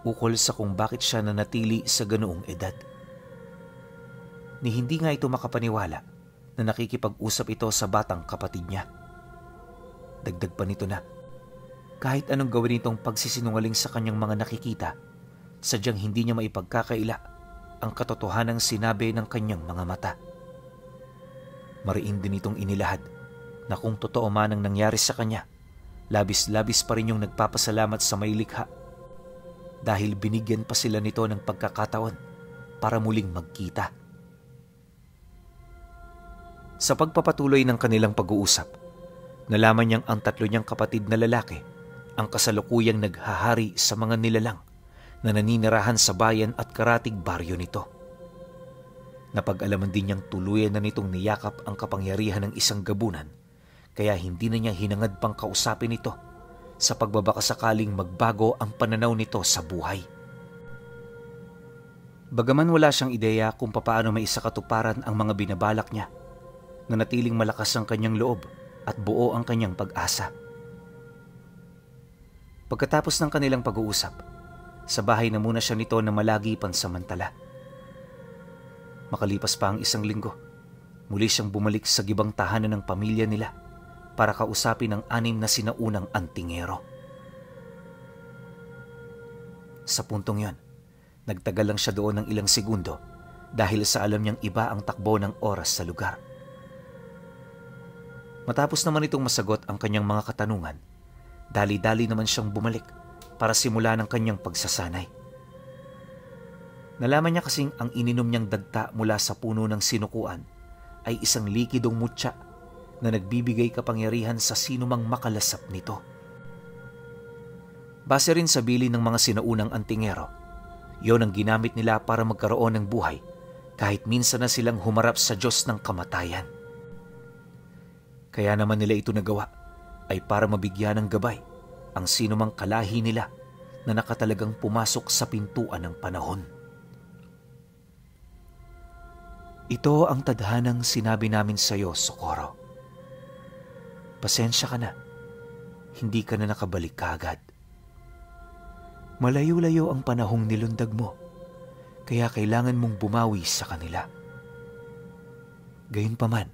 ukol sa kung bakit siya nanatili sa ganoong edad. Ni hindi nga ito makapaniwala na nakikipag-usap ito sa batang kapatid niya. Dagdag pa nito na, kahit anong gawin itong pagsisinungaling sa kanyang mga nakikita, sadyang hindi niya maipagkakaila ang katotohanang sinabi ng kanyang mga mata. Mariin din itong inilahad na kung totoo man ang nangyari sa kanya, labis-labis pa rin yung nagpapasalamat sa may likha dahil binigyan pa sila nito ng pagkakataon para muling magkita. Sa pagpapatuloy ng kanilang pag-uusap, nalaman niyang ang tatlo niyang kapatid na lalaki ang kasalukuyang naghahari sa mga nilalang na naninirahan sa bayan at karatig baryo nito. Napag-alaman din niyang tuluyan na nitong niyakap ang kapangyarihan ng isang gabunan, kaya hindi na niya hinangad pang kausapin ito sa pagbabakasakaling magbago ang pananaw nito sa buhay. Bagaman wala siyang ideya kung papaano may isakatuparan ang mga binabalak niya, nanatiling malakas ang kanyang loob at buo ang kanyang pag-asa. Pagkatapos ng kanilang pag-uusap, sa bahay na muna siya nito na malagi pansamantala. Makalipas pa ang 1 linggo, muli siyang bumalik sa gibang tahanan ng pamilya nila para kausapin ang 6 na sinaunang antingero. Sa puntong yon, nagtagal lang siya doon ng ilang segundo dahil sa alam niyang iba ang takbo ng oras sa lugar. Matapos naman itong masagot ang kanyang mga katanungan, dali-dali naman siyang bumalik para simula ng kanyang pagsasanay. Nalaman niya kasing ang ininom niyang dagta mula sa puno ng sinukuan ay isang likidong mutya na nagbibigay kapangyarihan sa sinumang makalasap nito. Base rin sa bilin ng mga sinaunang antingero, yon ang ginamit nila para magkaroon ng buhay kahit minsan na silang humarap sa Diyos ng kamatayan. Kaya naman nila ito nagawa ay para mabigyan ng gabay ang sinumang kalahi nila na nakatalagang pumasok sa pintuan ng panahon. Ito ang tadhanang sinabi namin sa iyo, Socorro. Pasensya ka na, hindi ka na nakabalik kaagad. Malayo-layo ang panahong nilundag mo, kaya kailangan mong bumawi sa kanila. Gayunpaman,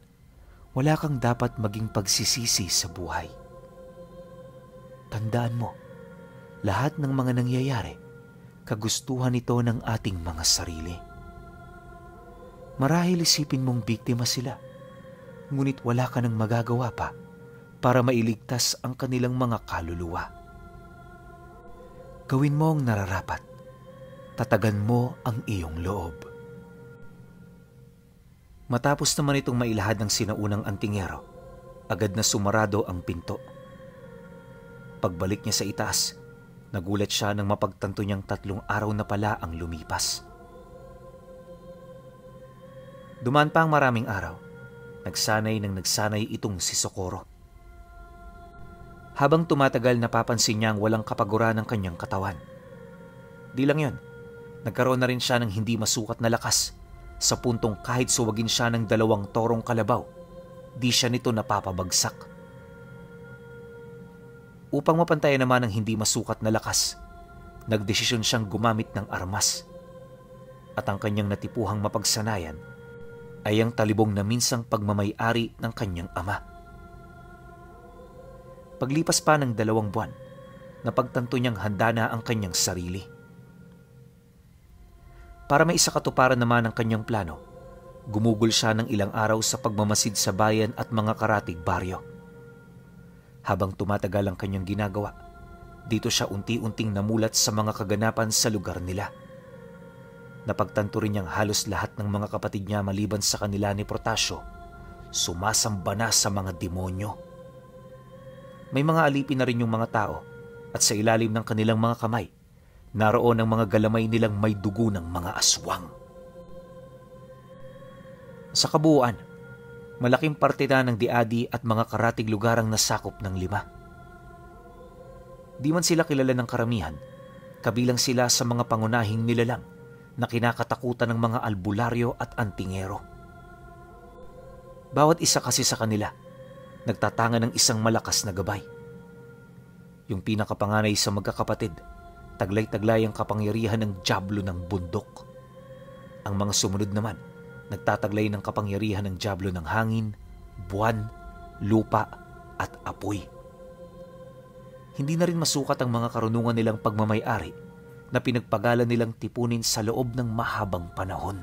wala kang dapat maging pagsisisi sa buhay. Tandaan mo, lahat ng mga nangyayari, kagustuhan ito ng ating mga sarili. Marahil isipin mong biktima sila, ngunit wala ka nang magagawa pa para mailigtas ang kanilang mga kaluluwa. Gawin mo ang nararapat. Tatagan mo ang iyong loob. Matapos naman itong mailahad ng sinaunang antingero, agad na sumarado ang pinto. Pagbalik niya sa itaas, nagulat siya nang mapagtanto niyang 3 araw na pala ang lumipas. Dumaan pa ang maraming araw. Nagsanay itong si Socorro. Habang tumatagal, napapansin niyang walang kapaguran ng kanyang katawan. Di lang yun, nagkaroon na rin siya ng hindi masukat na lakas sa puntong kahit suwagin siya ng 2 torong kalabaw, di siya nito napapabagsak. Upang mapantayan naman ang hindi masukat na lakas, nagdesisyon siyang gumamit ng armas. At ang kanyang natipuhang mapagsanayan ay ang talibong na minsang pagmamay-ari ng kanyang ama. Paglipas pa ng 2 buwan, napagtanto niyang handa na ang kanyang sarili. Para may isakatuparan naman ang kanyang plano, gumugol siya ng ilang araw sa pagmamasid sa bayan at mga karatig baryo. Habang tumatagal ang kanyang ginagawa, dito siya unti-unting namulat sa mga kaganapan sa lugar nila. Napagtanto rin niyang halos lahat ng mga kapatid niya maliban sa kanila ni Protasio, sumasamba na sa mga demonyo. May mga alipin na rin yung mga tao at sa ilalim ng kanilang mga kamay, naroon ang mga galamay nilang may dugo ng mga aswang. Sa kabuuan, malaking parte na ng diadi at mga karatig lugar ang nasakop ng 5. Di man sila kilala ng karamihan, kabilang sila sa mga pangunahing nilalang na kinakatakutan ng mga albularyo at antingero. Bawat isa kasi sa kanila, nagtatanga ng isang malakas na gabay. Yung pinakapanganay sa magkakapatid, taglay-taglay ang kapangyarihan ng dyablo ng bundok. Ang mga sumunod naman, nagtataglay ng kapangyarihan ng dyablo ng hangin, buwan, lupa at apoy. Hindi na rin masukat ang mga karunungan nilang pagmamay-ari na pinagpagalan nilang tipunin sa loob ng mahabang panahon.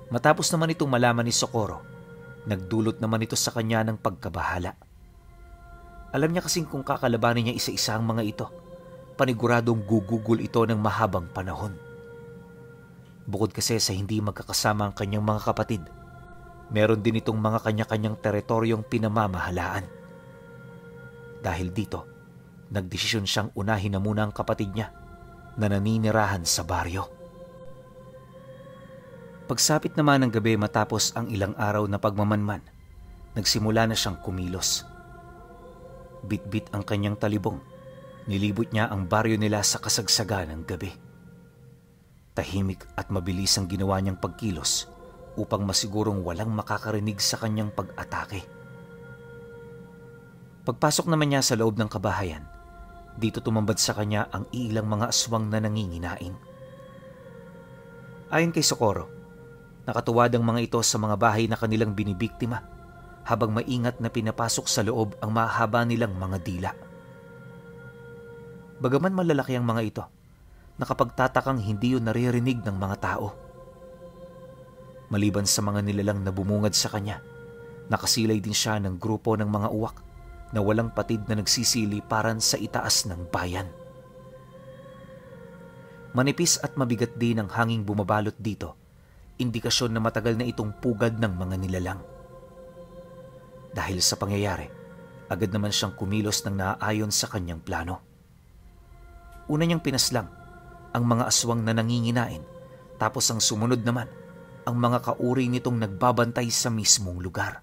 Matapos naman itong malaman ni Socorro, nagdulot naman ito sa kanya ng pagkabahala. Alam niya kasing kung kakalabanin niya isa-isa ang mga ito, paniguradong gugugol ito ng mahabang panahon. Bukod kasi sa hindi magkakasama ang kanyang mga kapatid, meron din itong mga kanya-kanyang teritoryong pinamamahalaan. Dahil dito, nagdesisyon siyang unahin na muna ang kapatid niya na naninirahan sa baryo. Pagsapit naman ng gabi matapos ang ilang araw na pagmamanman, nagsimula na siyang kumilos. Bit-bit ang kanyang talibong, nilibot niya ang baryo nila sa kasagsagan ng gabi. Tahimik at mabilis ang ginawa niyang pagkilos upang masigurong walang makakarinig sa kanyang pag-atake. Pagpasok naman niya sa loob ng kabahayan, dito tumambad sa kanya ang ilang mga aswang na nanginginain. Ayon kay Socorro, nakatuwad ang mga ito sa mga bahay na kanilang binibiktima habang maingat na pinapasok sa loob ang mahaba nilang mga dila. Bagaman malalaki ang mga ito, nakapagtatakang hindi yun naririnig ng mga tao. Maliban sa mga nilalang na bumungad sa kanya, nakasilay din siya ng grupo ng mga uwak na walang patid na nagsisiliparan sa itaas ng bayan. Manipis at mabigat din ang hanging bumabalot dito, indikasyon na matagal na itong pugad ng mga nilalang. Dahil sa pangyayari, agad naman siyang kumilos ng naaayon sa kanyang plano. Una niyang pinaslang ang mga aswang na nanginginain, tapos ang sumunod naman ang mga kauri nitong nagbabantay sa mismong lugar.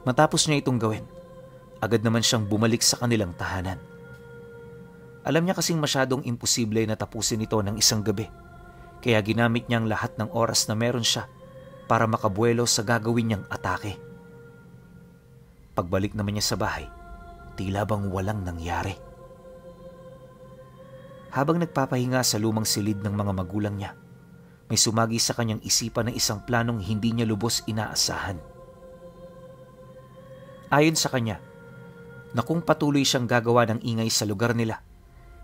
Matapos niya itong gawin, agad naman siyang bumalik sa kanilang tahanan. Alam niya kasing masyadong imposible na tapusin ito ng isang gabi, kaya ginamit niyang lahat ng oras na meron siya para makabuelo sa gagawin niyang atake. Pagbalik naman niya sa bahay, tila bang walang nangyari. Habang nagpapahinga sa lumang silid ng mga magulang niya, may sumagi sa kanyang isipan na isang planong hindi niya lubos inaasahan. Ayon sa kanya, na kung patuloy siyang gagawa ng ingay sa lugar nila,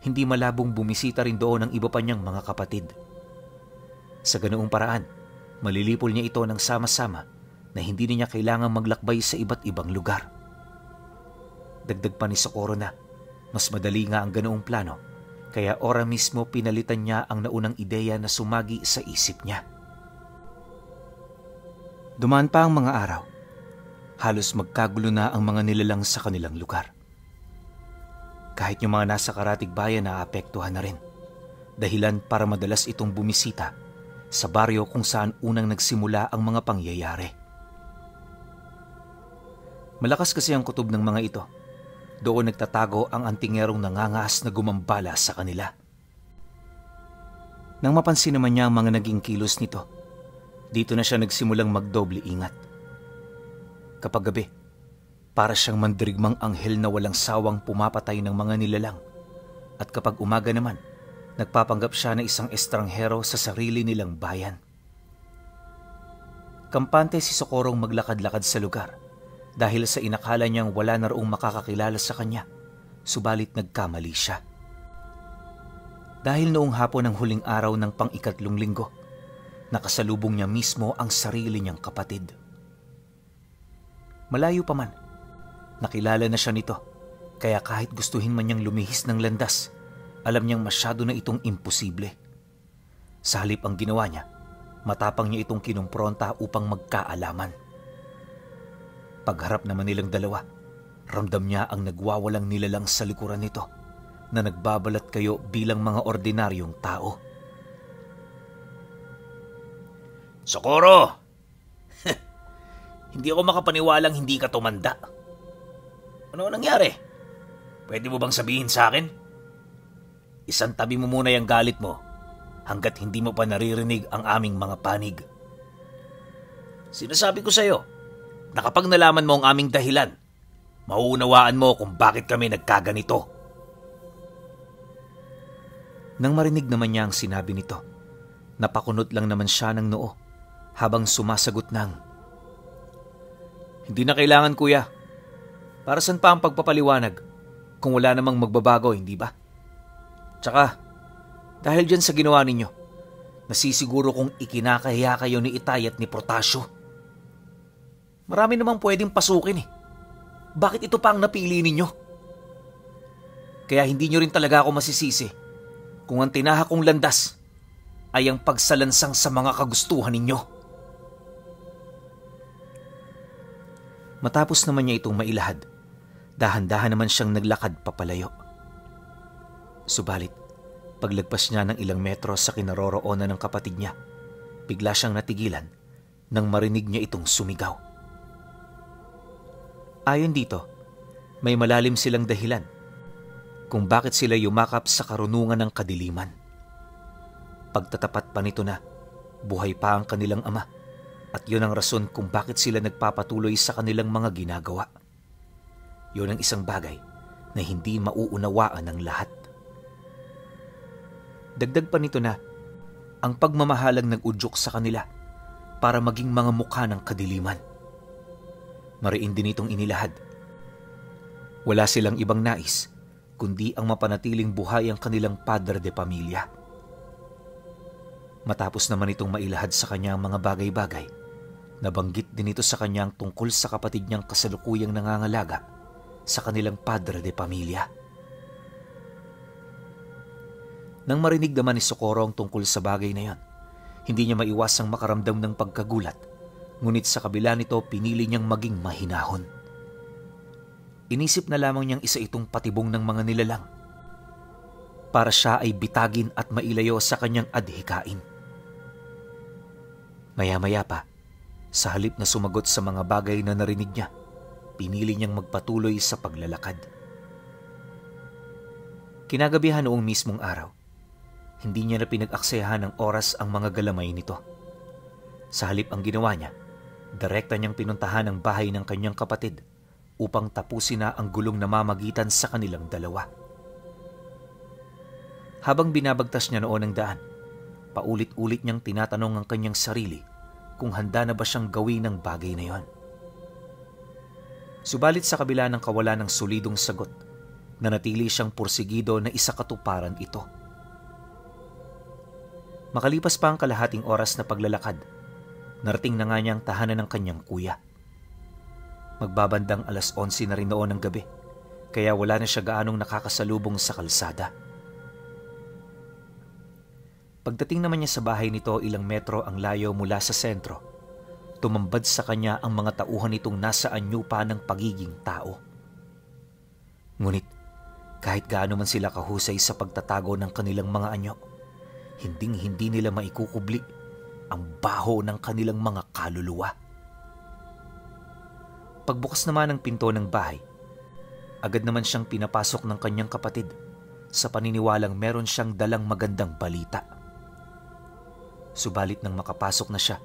hindi malabong bumisita rin doon ang iba pa niyang mga kapatid. Sa ganoong paraan, malilipol niya ito ng sama-sama na hindi niya kailangang maglakbay sa iba't ibang lugar. Dagdag pa ni Socorro na mas madali nga ang ganoong plano, kaya ora mismo pinalitan niya ang naunang ideya na sumagi sa isip niya. Dumaan pa ang mga araw. Halos magkagulo na ang mga nilalang sa kanilang lugar. Kahit yung mga nasa karatig bayan naapektuhan na rin. Dahilan para madalas itong bumisita sa baryo kung saan unang nagsimula ang mga pangyayari. Malakas kasi ang kutob ng mga ito. Doon nagtatago ang antingerong nangangaas na gumambala sa kanila. Nang mapansin naman niya ang mga naging kilos nito, dito na siya nagsimulang magdoble ingat. Kapag gabi, para siyang mandirigmang anghel na walang sawang pumapatay ng mga nilalang. At kapag umaga naman, nagpapanggap siya na isang estranghero sa sarili nilang bayan. Kampante si Socorrong maglakad-lakad sa lugar dahil sa inakala niyang wala na roong makakakilala sa kanya, subalit nagkamali siya. Dahil noong hapon ng huling araw ng pang-ikatlong linggo, nakasalubong niya mismo ang sarili niyang kapatid. Malayo pa man, nakilala na siya nito, kaya kahit gustuhin man niyang lumihis ng landas, alam niyang masyado na itong imposible. Sa halip ang ginawa niya, matapang niya itong kinumpronta upang magkaalaman. Pagharap naman nilang dalawa, ramdam niya ang nagwawalang nilalang sa likuran nito na nagbabalat kayo bilang mga ordinaryong tao. Socorro! Hindi ako makapaniwalang hindi ka tumanda. Ano nangyari? Pwede mo bang sabihin sa akin? Isang tabi mo muna yung galit mo hanggat hindi mo pa naririnig ang aming mga panig. Sinasabi ko sa'yo na kapag nalaman mo ang aming dahilan, mauunawaan mo kung bakit kami nagkaganito. Nang marinig naman niya ang sinabi nito, napakunot lang naman siya ng noo habang sumasagot ng, "Hindi na kailangan, kuya. Para saan pa ang pagpapaliwanag kung wala namang magbabago, hindi ba? Tsaka, dahil dyan sa ginawa ninyo, nasisiguro kong ikinakahiya kayo ni Itay at ni Protasio. Marami namang pwedeng pasukin eh. Bakit ito pa ang napili ninyo? Kaya hindi nyo rin talaga ako masisisi kung ang tinahak kong landas ay ang pagsalansang sa mga kagustuhan ninyo." Matapos naman niya itong mailahad, dahan-dahan naman siyang naglakad papalayo. Subalit, paglagpas niya ng ilang metro sa kinaroroonan ng kapatid niya, bigla siyang natigilan nang marinig niya itong sumigaw. Ayon dito, may malalim silang dahilan kung bakit sila yumakap sa karunungan ng kadiliman. Pagtatapat pa nito na, buhay pa ang kanilang ama. At yun ang rason kung bakit sila nagpapatuloy sa kanilang mga ginagawa. Yun ang isang bagay na hindi mauunawaan ng lahat. Dagdag pa nito na, ang pagmamahalang nag-udyok sa kanila para maging mga mukha ng kadiliman. Mariin din itong inilahad. Wala silang ibang nais, kundi ang mapanatiling buhay ang kanilang padre de pamilya. Matapos naman itong mailahad sa kanya ang mga bagay-bagay, nabanggit din ito sa kanyang tungkol sa kapatid niyang kasalukuyang nangangalaga sa kanilang padre de pamilya. Nang marinig naman ni Socorro ang tungkol sa bagay na yon, hindi niya maiwasang makaramdam ng pagkagulat, ngunit sa kabila nito pinili niyang maging mahinahon. Inisip na lamang niyang isa itong patibong ng mga nilalang para siya ay bitagin at mailayo sa kanyang adhikain. Maya-maya pa, sa halip na sumagot sa mga bagay na narinig niya, pinili niyang magpatuloy sa paglalakad. Kinagabihan noong mismong araw, hindi niya na pinag-aksayahan ng oras ang mga galamay nito. Sa halip ang ginawa niya, direkta niyang pinuntahan ang bahay ng kanyang kapatid upang tapusin na ang gulong namamagitan sa kanilang dalawa. Habang binabagtas niya noon ang daan, paulit-ulit niyang tinatanong ang kanyang sarili kung handa na ba siyang gawin ang bagay na yon. Subalit sa kabila ng kawalan ng solidong sagot, nanatili siyang pursigido na isakatuparan ito. Makalipas pa ang kalahating oras na paglalakad, narating na nga niya ang tahanan ng kanyang kuya. Magbabandang 11:00 na rin noon ng gabi, kaya wala na siya gaanong nakakasalubong sa kalsada. Pagdating naman niya sa bahay nito, ilang metro ang layo mula sa sentro. Tumambad sa kanya ang mga tauhan nitong nasa anyo pa ng pagiging tao. Ngunit kahit gaano man sila kahusay sa pagtatago ng kanilang mga anyo, hinding-hindi nila maikukubli ang baho ng kanilang mga kaluluwa. Pagbukas naman ng pinto ng bahay, agad naman siyang pinapasok ng kanyang kapatid sa paniniwalang meron siyang dalang magandang balita. Subalit nang makapasok na siya,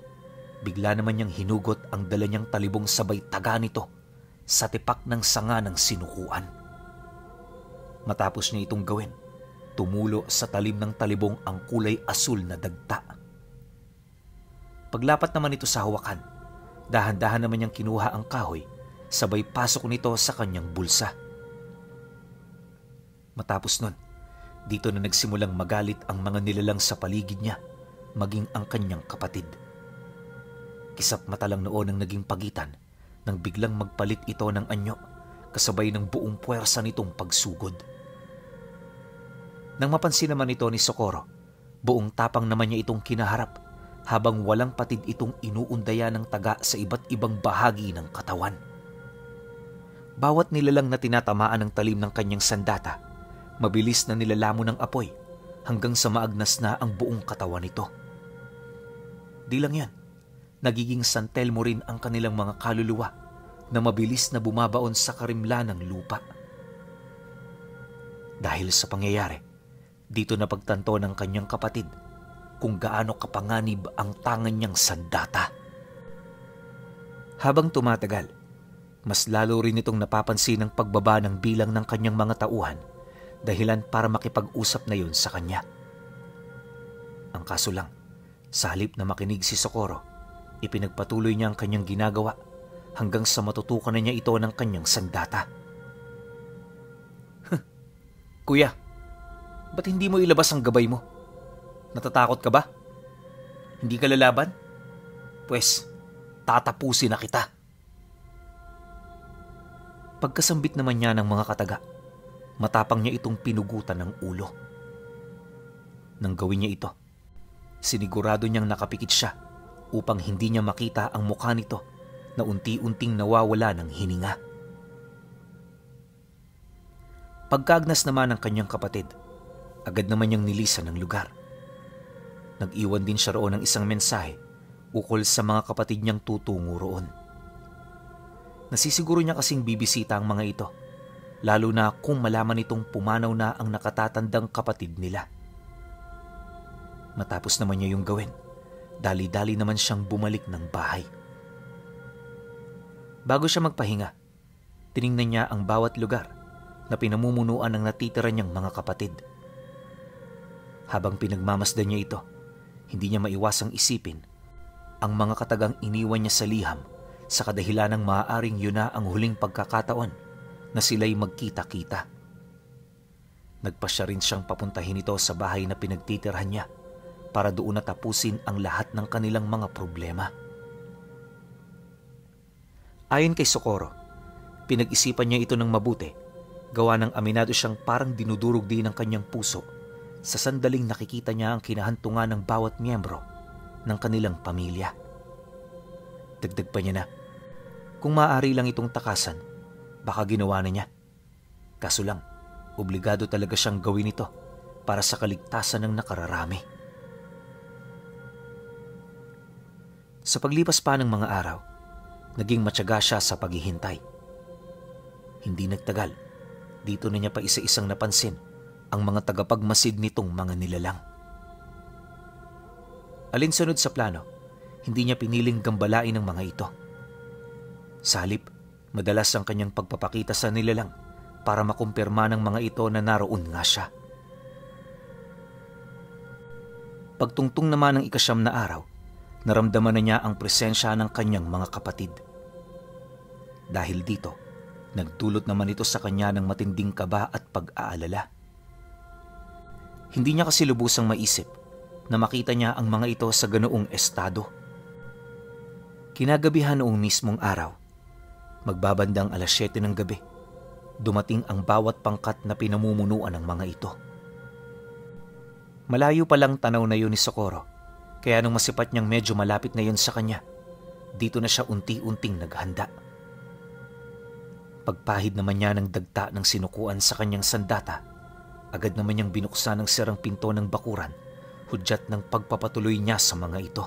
bigla naman niyang hinugot ang dala niyang talibong sabay taga nito sa tipak ng sanga ng sinukuan. Matapos niya itong gawin, tumulo sa talim ng talibong ang kulay asul na dagta. Paglapat naman ito sa hawakan, dahan-dahan naman niyang kinuha ang kahoy, sabay pasok nito sa kanyang bulsa. Matapos nun, dito na nagsimulang magalit ang mga nilalang sa paligid niya, maging ang kanyang kapatid. Kisap mata lang noon ang naging pagitan nang biglang magpalit ito ng anyo kasabay ng buong puwersa nitong pagsugod. Nang mapansin naman ito ni Socorro, buong tapang naman niya itong kinaharap habang walang patid itong inuundaya ng taga sa iba't ibang bahagi ng katawan. Bawat nilalang na tinatamaan ng talim ng kanyang sandata, mabilis na nilalamon ng apoy hanggang sa maagnas na ang buong katawan nito. Di lang yan, nagiging santel mo rin ang kanilang mga kaluluwa na mabilis na bumabaon sa karimlan ng lupa. Dahil sa pangyayari, dito na pagtanto ng kanyang kapatid kung gaano kapanganib ang tangan niyang sandata. Habang tumatagal, mas lalo rin itong napapansin ang pagbaba ng bilang ng kanyang mga tauhan, dahilan para makipag-usap na yun sa kanya. Ang kaso lang, sa halip na makinig si Socorro, ipinagpatuloy niya ang kanyang ginagawa hanggang sa matutukan na niya ito ng kanyang sandata. Kuya, ba't hindi mo ilabas ang gabay mo? Natatakot ka ba? Hindi ka lalaban? Pwes, tatapusin na kita. Pagkasambit naman niya ng mga kataga, matapang niya itong pinugutan ng ulo. Nang gawin niya ito, sinigurado niyang nakapikit siya upang hindi niya makita ang mukha nito na unti-unting nawawala ng hininga. Pagkaagnas naman ng kanyang kapatid, agad naman niyang nilisan ng lugar. Nag-iwan din siya roon ng isang mensahe ukol sa mga kapatid niyang tutungo roon. Nasisiguro niya kasing bibisita ang mga ito, lalo na kung malaman itong pumanaw na ang nakatatandang kapatid nila. Matapos naman niya yung gawin, dali-dali naman siyang bumalik ng bahay. Bago siya magpahinga, tiningnan niya ang bawat lugar na pinamumunuan ng natitira niyang mga kapatid. Habang pinagmamasdan niya ito, hindi niya maiwasang isipin ang mga katagang iniwan niya sa liham sa kadahilanang maaaring yun na ang huling pagkakataon na sila'y magkita-kita. Nagpasya rin siyang papuntahin ito sa bahay na pinagtitirhan niya para doon natapusin ang lahat ng kanilang mga problema. Ayon kay Socorro, pinag-isipan niya ito ng mabuti, gawa ng aminado siyang parang dinudurog din ang kanyang puso sa sandaling nakikita niya ang kinahantungan ng bawat miyembro ng kanilang pamilya. Dagdag pa niya na, kung maaari lang itong takasan, baka ginawa na niya. Kaso lang, obligado talaga siyang gawin ito para sa kaligtasan ng nakararami. Sa paglipas pa ng mga araw, naging matyaga siya sa paghihintay. Hindi nagtagal, dito na niya pa isa-isang napansin ang mga tagapagmasid nitong mga nilalang. Alinsunod sa plano, hindi niya piniling gambalain ang mga ito. Sa halip, madalas ang kanyang pagpapakita sa nilalang para makumpirma ng mga ito na naroon nga siya. Pagtungtong naman ng 9 na araw, naramdaman na niya ang presensya ng kanyang mga kapatid. Dahil dito, Nagdulot naman ito sa kanya ng matinding kaba at pag-aalala. Hindi niya kasi lubusang maisip na makita niya ang mga ito sa ganoong estado. Kinagabihan noong mismong araw, magbabandang 7:00 ng gabi, dumating ang bawat pangkat na pinamumunuan ng mga ito. Malayo pa lang tanaw na yun ni Socorro, kaya nung masipat niyang medyo malapit na yun sa kanya, dito na siya unti-unting naghanda. Pagpahid naman niya ng dagta ng sinukuan sa kanyang sandata, agad naman niyang binuksan ang sirang pinto ng bakuran, hudyat ng pagpapatuloy niya sa mga ito.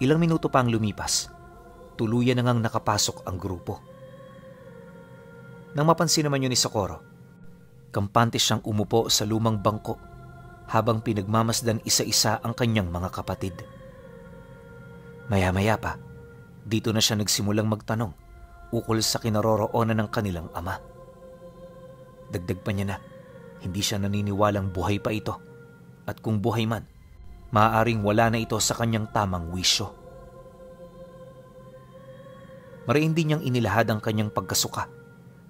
Ilang minuto pa ang lumipas, tuluyan na ngang nakapasok ang grupo. Nang mapansin naman yun ni Socorro, kampante siyang umupo sa lumang bangko habang pinagmamasdan isa-isa ang kanyang mga kapatid. Maya-maya pa, dito na siya nagsimulang magtanong ukol sa kinaroroonan ng kanilang ama. Dagdag pa niya na, hindi siya naniniwalang buhay pa ito, at kung buhay man, maaaring wala na ito sa kanyang tamang wisyo. Mariin din niyang inilahad ang kanyang pagkasuka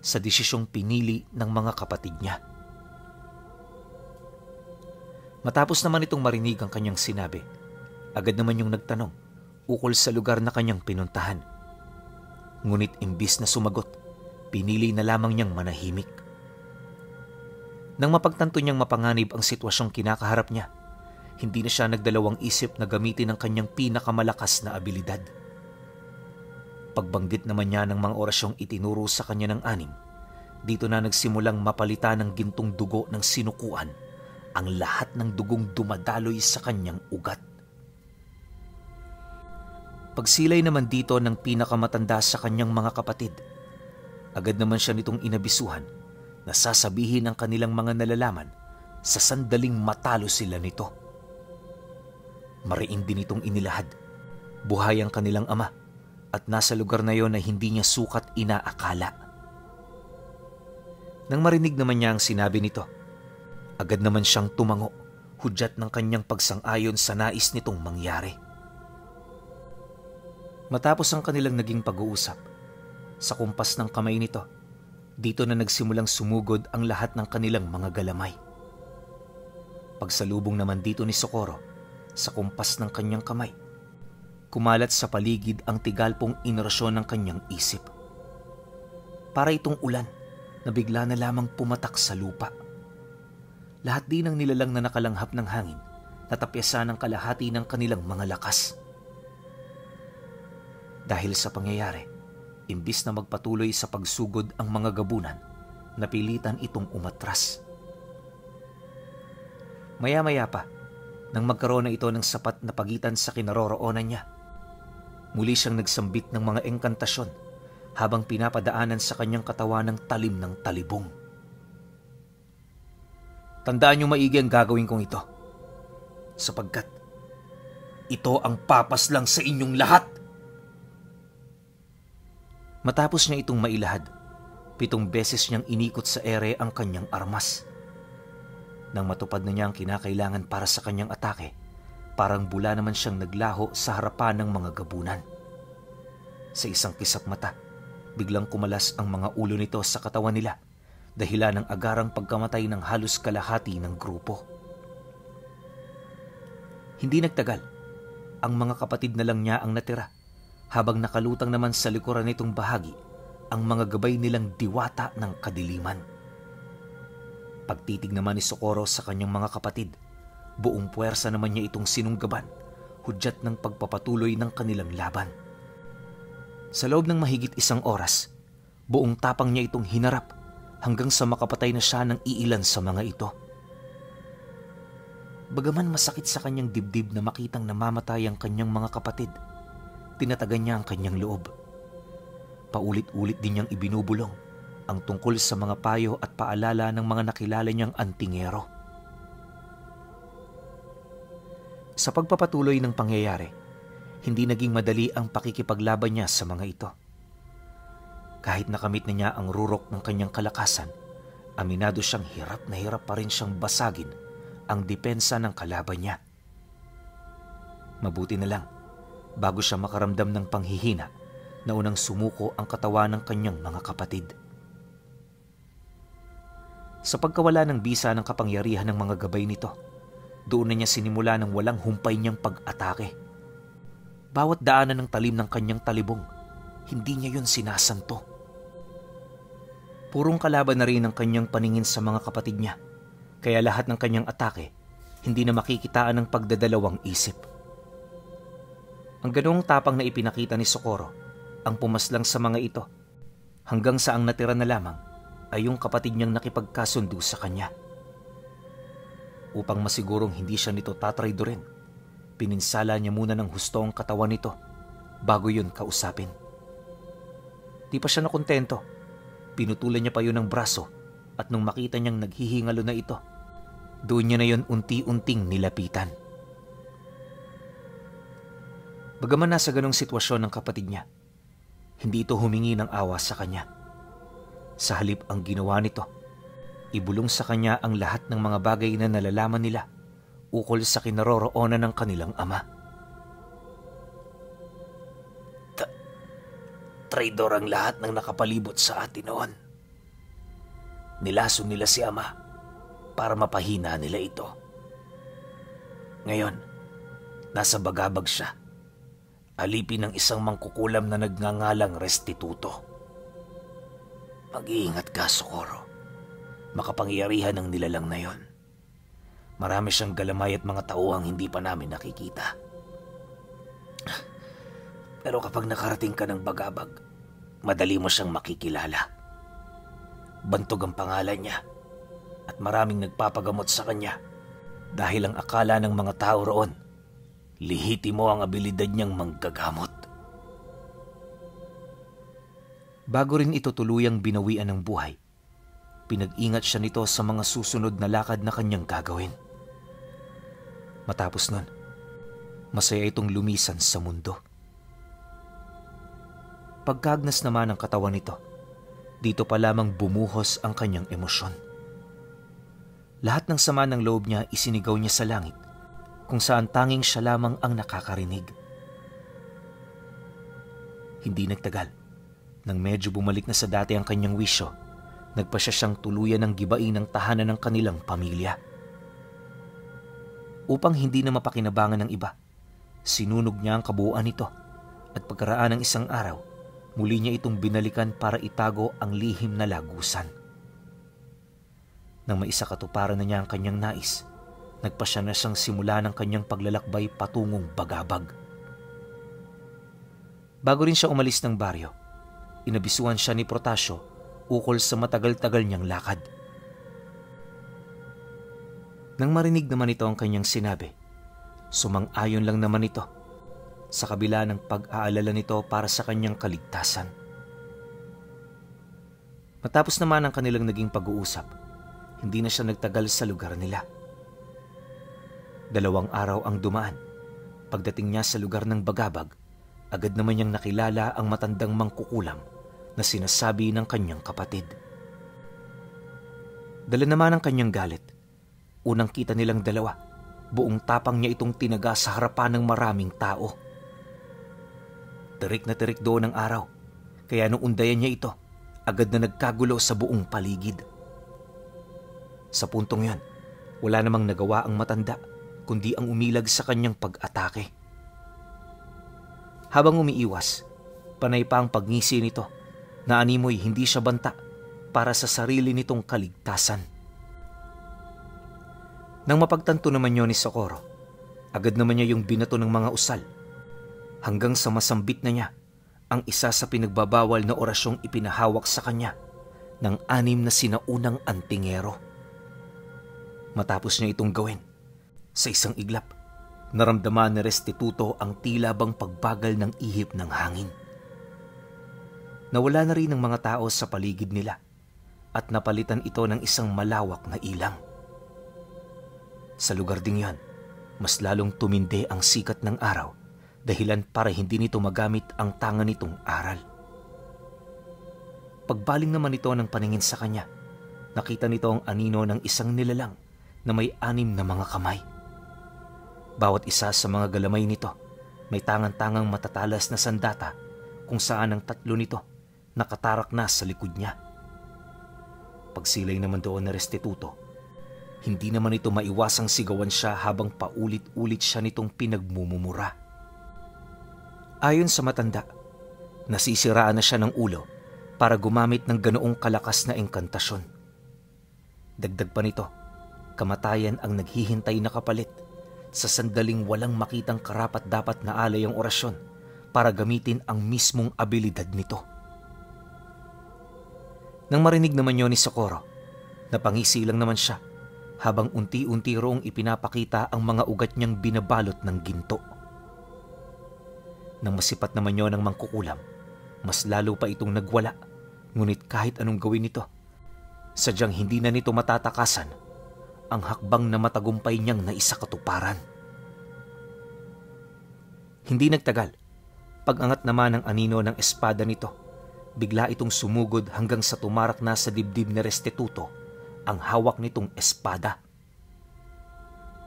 sa desisyong pinili ng mga kapatid niya. Matapos naman itong marinig ang kanyang sinabi, agad naman yung nagtanong ukol sa lugar na kanyang pinuntahan. Ngunit imbis na sumagot, pinili na lamang niyang manahimik. Nang mapagtanto niyang mapanganib ang sitwasyong kinakaharap niya, hindi na siya nagdalawang isip na gamitin ang kanyang pinakamalakas na abilidad. Pagbanggit naman niya ng mga orasyong itinuro sa kanya ng anim, dito na nagsimulang mapalitan ng gintong dugo ng sinukuan ang lahat ng dugong dumadaloy sa kanyang ugat. Pagsilay naman dito ng pinakamatanda sa kanyang mga kapatid, agad naman siya nitong inabisuhan na sasabihin ang kanilang mga nalalaman sa sandaling matalo sila nito. Mariin din itong inilahad, buhay ang kanilang ama at nasa lugar na yon na hindi niya sukat inaakala. Nang marinig naman niya ang sinabi nito, agad naman siyang tumango, hudyat ng kanyang pagsang-ayon sa nais nitong mangyari. Matapos ang kanilang naging pag-uusap, sa kumpas ng kamay nito, dito na nagsimulang sumugod ang lahat ng kanilang mga galamay. Pagsalubong naman dito ni Socorro, sa kumpas ng kanyang kamay, kumalat sa paligid ang tigalpong inorasyon ng kanyang isip. Para itong ulan na bigla na lamang pumatak sa lupa. Lahat din ng nilalang na nakalanghap ng hangin, natapyasan ng kalahati ng kanilang mga lakas. Dahil sa pangyayari, imbis na magpatuloy sa pagsugod ang mga gabunan, napilitan itong umatras. Maya-maya pa, nang magkaroon na ito ng sapat na pagitan sa kinaroroonan niya, muli siyang nagsambit ng mga engkantasyon habang pinapadaanan sa kanyang katawan ng talim ng talibong. Tandaan niyo maigi ang gagawin kong ito, sapagkat ito ang papaslang sa inyong lahat. Matapos niya itong mailahad, 7 beses niyang inikot sa ere ang kanyang armas. Nang matupad na niya ang kinakailangan para sa kanyang atake, parang bula naman siyang naglaho sa harapan ng mga gabunan. Sa isang kisap mata, biglang kumalas ang mga ulo nito sa katawan nila, dahilan ng agarang pagkamatay ng halos kalahati ng grupo. Hindi nagtagal, ang mga kapatid na lang niya ang natira, habang nakalutang naman sa likuran nitong bahagi ang mga gabay nilang diwata ng kadiliman. Pagtitig naman ni Socorro sa kanyang mga kapatid, buong puwersa naman niya itong sinunggaban, hudyat ng pagpapatuloy ng kanilang laban. Sa loob ng mahigit 1 oras, buong tapang niya itong hinarap hanggang sa makapatay na siya ng iilan sa mga ito. Bagaman masakit sa kanyang dibdib na makitang namamatay ang kanyang mga kapatid, tinatagan niya ang kanyang loob. Paulit-ulit din niyang ibinubulong ang tungkol sa mga payo at paalala ng mga nakilala niyang antingero. Sa pagpapatuloy ng pangyayari, hindi naging madali ang pakikipaglaban niya sa mga ito. Kahit nakamit na niya ang rurok ng kanyang kalakasan, aminado siyang hirap na hirap pa rin siyang basagin ang depensa ng kalaban niya. Mabuti na lang, bago siya makaramdam ng panghihina, na unang sumuko ang katawan ng kanyang mga kapatid. Sa pagkawala ng bisa ng kapangyarihan ng mga gabay nito, doon na niya sinimula ng walang humpay niyang pag-atake. Bawat daanan ng talim ng kanyang talibong, hindi niya yun sinasanto. Purong kalaban na rin ang kanyang paningin sa mga kapatid niya, kaya lahat ng kanyang atake, hindi na makikitaan ng pagdadalawang isip. Ang ganoong tapang na ipinakita ni Socorro ang pumaslang sa mga ito, hanggang sa ang natira na lamang ay yung kapatid niyang nakipagkasundo sa kanya. Upang masigurong hindi siya nito tatraydorin, pininsala niya muna ng husto ang katawan nito bago yun kausapin. Di pa siya nakontento, pinutulan niya pa yun ng braso at nung makita niyang naghihingalo na ito, doon niya na yun unti-unting nilapitan. Bagaman nasa ganong sitwasyon ng kapatid niya, hindi ito humingi ng awa sa kanya. Sa halip ang ginawa nito, ibulong sa kanya ang lahat ng mga bagay na nalalaman nila ukol sa kinaroroonan ng kanilang ama. Traidor ang lahat ng nakapalibot sa atin noon. Nilason nila si ama para mapahina nila ito. Ngayon, nasa bagabag siya. Alipin ng isang mangkukulam na nagngangalang Restituto. Mag-iingat ka, Socorro. Makapangyarihan ng nilalang na yon. Marami siyang galamay at mga tauhang hindi pa namin nakikita. Pero kapag nakarating ka ng bagabag, madali mo siyang makikilala. Bantog ang pangalan niya at maraming nagpapagamot sa kanya dahil ang akala ng mga tao roon, lihitimo ang abilidad niyang manggagamot. Bago rin ito tuluyang binawian ng buhay, pinag-ingat siya nito sa mga susunod na lakad na kanyang gagawin. Matapos nun, masaya itong lumisan sa mundo. Pagkagnas naman ng katawan nito, dito pa lamang bumuhos ang kanyang emosyon. Lahat ng sama ng loob niya isinigaw niya sa langit, kung saan tanging siya lamang ang nakakarinig. Hindi nagtagal, nang medyo bumalik na sa dati ang kanyang wisyo, nagpa siyang tuluyan ng gibain ng tahanan ng kanilang pamilya. Upang hindi na mapakinabangan ng iba, sinunog niya ang kabuuan nito at pagkaraan ng isang araw, muli niya itong binalikan para itago ang lihim na lagusan. Nang maisakatuparan na niya ang kanyang nais, nagpasya na siyang simula ng kanyang paglalakbay patungong bagabag. Bago rin siya umalis ng baryo, inabisuhan siya ni Protasio ukol sa matagal-tagal niyang lakad. Nang marinig naman ito ang kanyang sinabi, sumang-ayon lang naman ito sa kabila ng pag-aalala nito para sa kanyang kaligtasan. Matapos naman ang kanilang naging pag-uusap, hindi na siya nagtagal sa lugar nila. 2 araw ang dumaan. Pagdating niya sa lugar ng bagabag, agad naman niyang nakilala ang matandang mangkukulam na sinasabi ng kanyang kapatid. Dala naman ang kanyang galit. Unang kita nilang dalawa, buong tapang niya itong tinaga sa harapan ng maraming tao. Tirik na tirik doon ang araw, kaya nung undayan niya ito, agad na nagkagulo sa buong paligid. Sa puntong yon, wala namang nagawa ang matanda, kundi ang umilag sa kanyang pag-atake. Habang umiiwas, panay pa ang pagngisi nito na animoy hindi siya banta para sa sarili nitong kaligtasan. Nang mapagtanto naman yun ni Socorro, agad naman niya yung binato ng mga usal hanggang sa masambit na niya ang isa sa pinagbabawal na orasyong ipinahawak sa kanya ng 6 na sinaunang antingero. Matapos niya itong gawin, sa isang iglap, naramdaman ni Restituto ang tila bang pagbagal ng ihip ng hangin. Nawala na rin ang mga tao sa paligid nila at napalitan ito ng isang malawak na ilang. Sa lugar ding yan, mas lalong tumindi ang sikat ng araw dahilan para hindi nito magamit ang tanga nitong aral. Pagbaling naman ito ng paningin sa kanya, nakita nito ang anino ng isang nilalang na may 6 na mga kamay. Bawat isa sa mga galamay nito may tangan-tangang matatalas na sandata kung saan ang tatlo nito nakatarak na sa likod niya. Pagsilay naman doon na restituto, hindi naman ito maiwasang sigawan siya habang paulit-ulit siya nitong pinagmumumura. Ayon sa matanda, nasisiraan na siya ng ulo para gumamit ng ganoong kalakas na engkantasyon. Dagdag pa nito, kamatayan ang naghihintay na kapalit sa sandaling walang makitang karapat-dapat na alay ang orasyon para gamitin ang mismong abilidad nito. Nang marinig naman yun ni Socorro, napangisi lang naman siya habang unti-unti roong ipinapakita ang mga ugat niyang binabalot ng ginto. Nang masipat naman yun ng mangkukulam, mas lalo pa itong nagwala, ngunit kahit anong gawin nito, sadyang hindi na nito matatakasan ang hakbang na matagumpay niyang naisakatuparan. Hindi nagtagal, pag-angat naman ng anino ng espada nito, bigla itong sumugod hanggang sa tumarak na sa dibdib ni Restituto ang hawak nitong espada.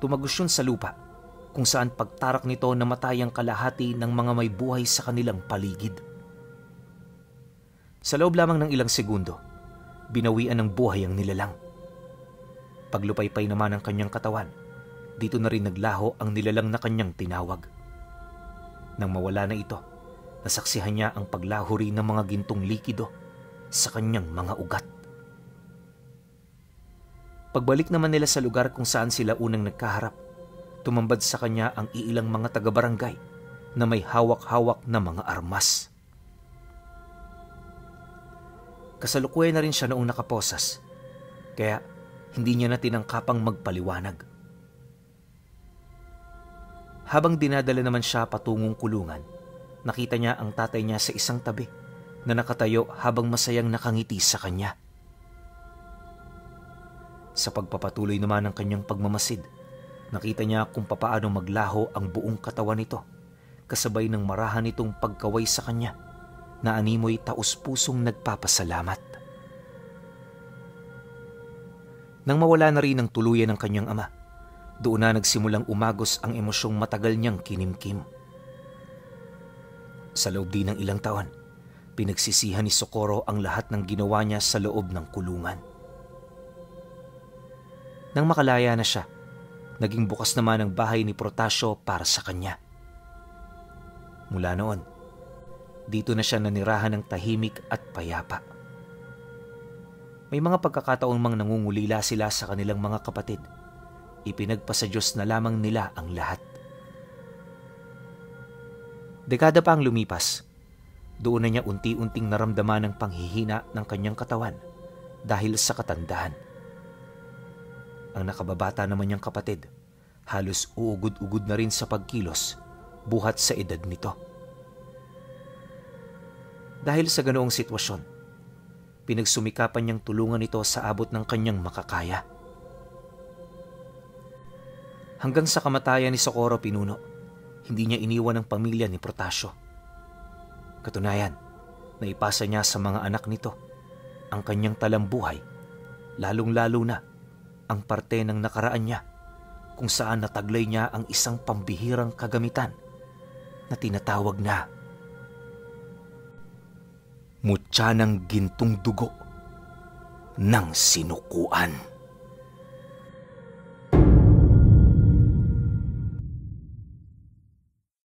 Tumagos yun sa lupa, kung saan pagtarak nito namatay ang kalahati ng mga may buhay sa kanilang paligid. Sa loob lamang ng ilang segundo, binawian ng buhay ang nilalang. Paglupaypay naman ng kanyang katawan, dito na rin naglaho ang nilalang na kanyang tinawag. Nang mawala na ito, nasaksihan niya ang paglaho rin ng mga gintong likido sa kanyang mga ugat. Pagbalik naman nila sa lugar kung saan sila unang nagkaharap, tumambad sa kanya ang iilang mga taga-barangay na may hawak-hawak na mga armas. Kasalukuyan na rin siya noong nakaposas, kaya hindi niya na tinangkapang magpaliwanag. Habang dinadala naman siya patungong kulungan, nakita niya ang tatay niya sa isang tabi na nakatayo habang masayang nakangiti sa kanya. Sa pagpapatuloy naman ng kanyang pagmamasid, nakita niya kung papaano maglaho ang buong katawan nito, kasabay ng marahan nitong pagkaway sa kanya na animoy taus-pusong nagpapasalamat. Nang mawala na rin ang tuluyan ng kanyang ama, doon na nagsimulang umagos ang emosyong matagal niyang kinimkim. Sa loob din ng ilang taon, pinagsisihan ni Socorro ang lahat ng ginawa niya sa loob ng kulungan. Nang makalaya na siya, naging bukas naman ang bahay ni Protasio para sa kanya. Mula noon, dito na siya nanirahan ng tahimik at payapa. May mga pagkakataon mang nangungulila sila sa kanilang mga kapatid. Ipinagpasa Diyos na lamang nila ang lahat. Dekada pa ang lumipas, doon na niya unti-unting naramdaman ang panghihina ng kanyang katawan dahil sa katandaan. Ang nakababata naman niyang kapatid, halos uugod-ugod na rin sa pagkilos buhat sa edad nito. Dahil sa ganoong sitwasyon, pinagsumikapan niyang tulungan ito sa abot ng kanyang makakaya. Hanggang sa kamatayan ni Socorro Pinuno, hindi niya iniwan ang pamilya ni Protasio. Katunayan, naipasa niya sa mga anak nito ang kanyang talambuhay, lalong-lalo na ang parte ng nakaraan niya kung saan nataglay niya ang isang pambihirang kagamitan na tinatawag na mutya ng gintong dugo ng sinukuan.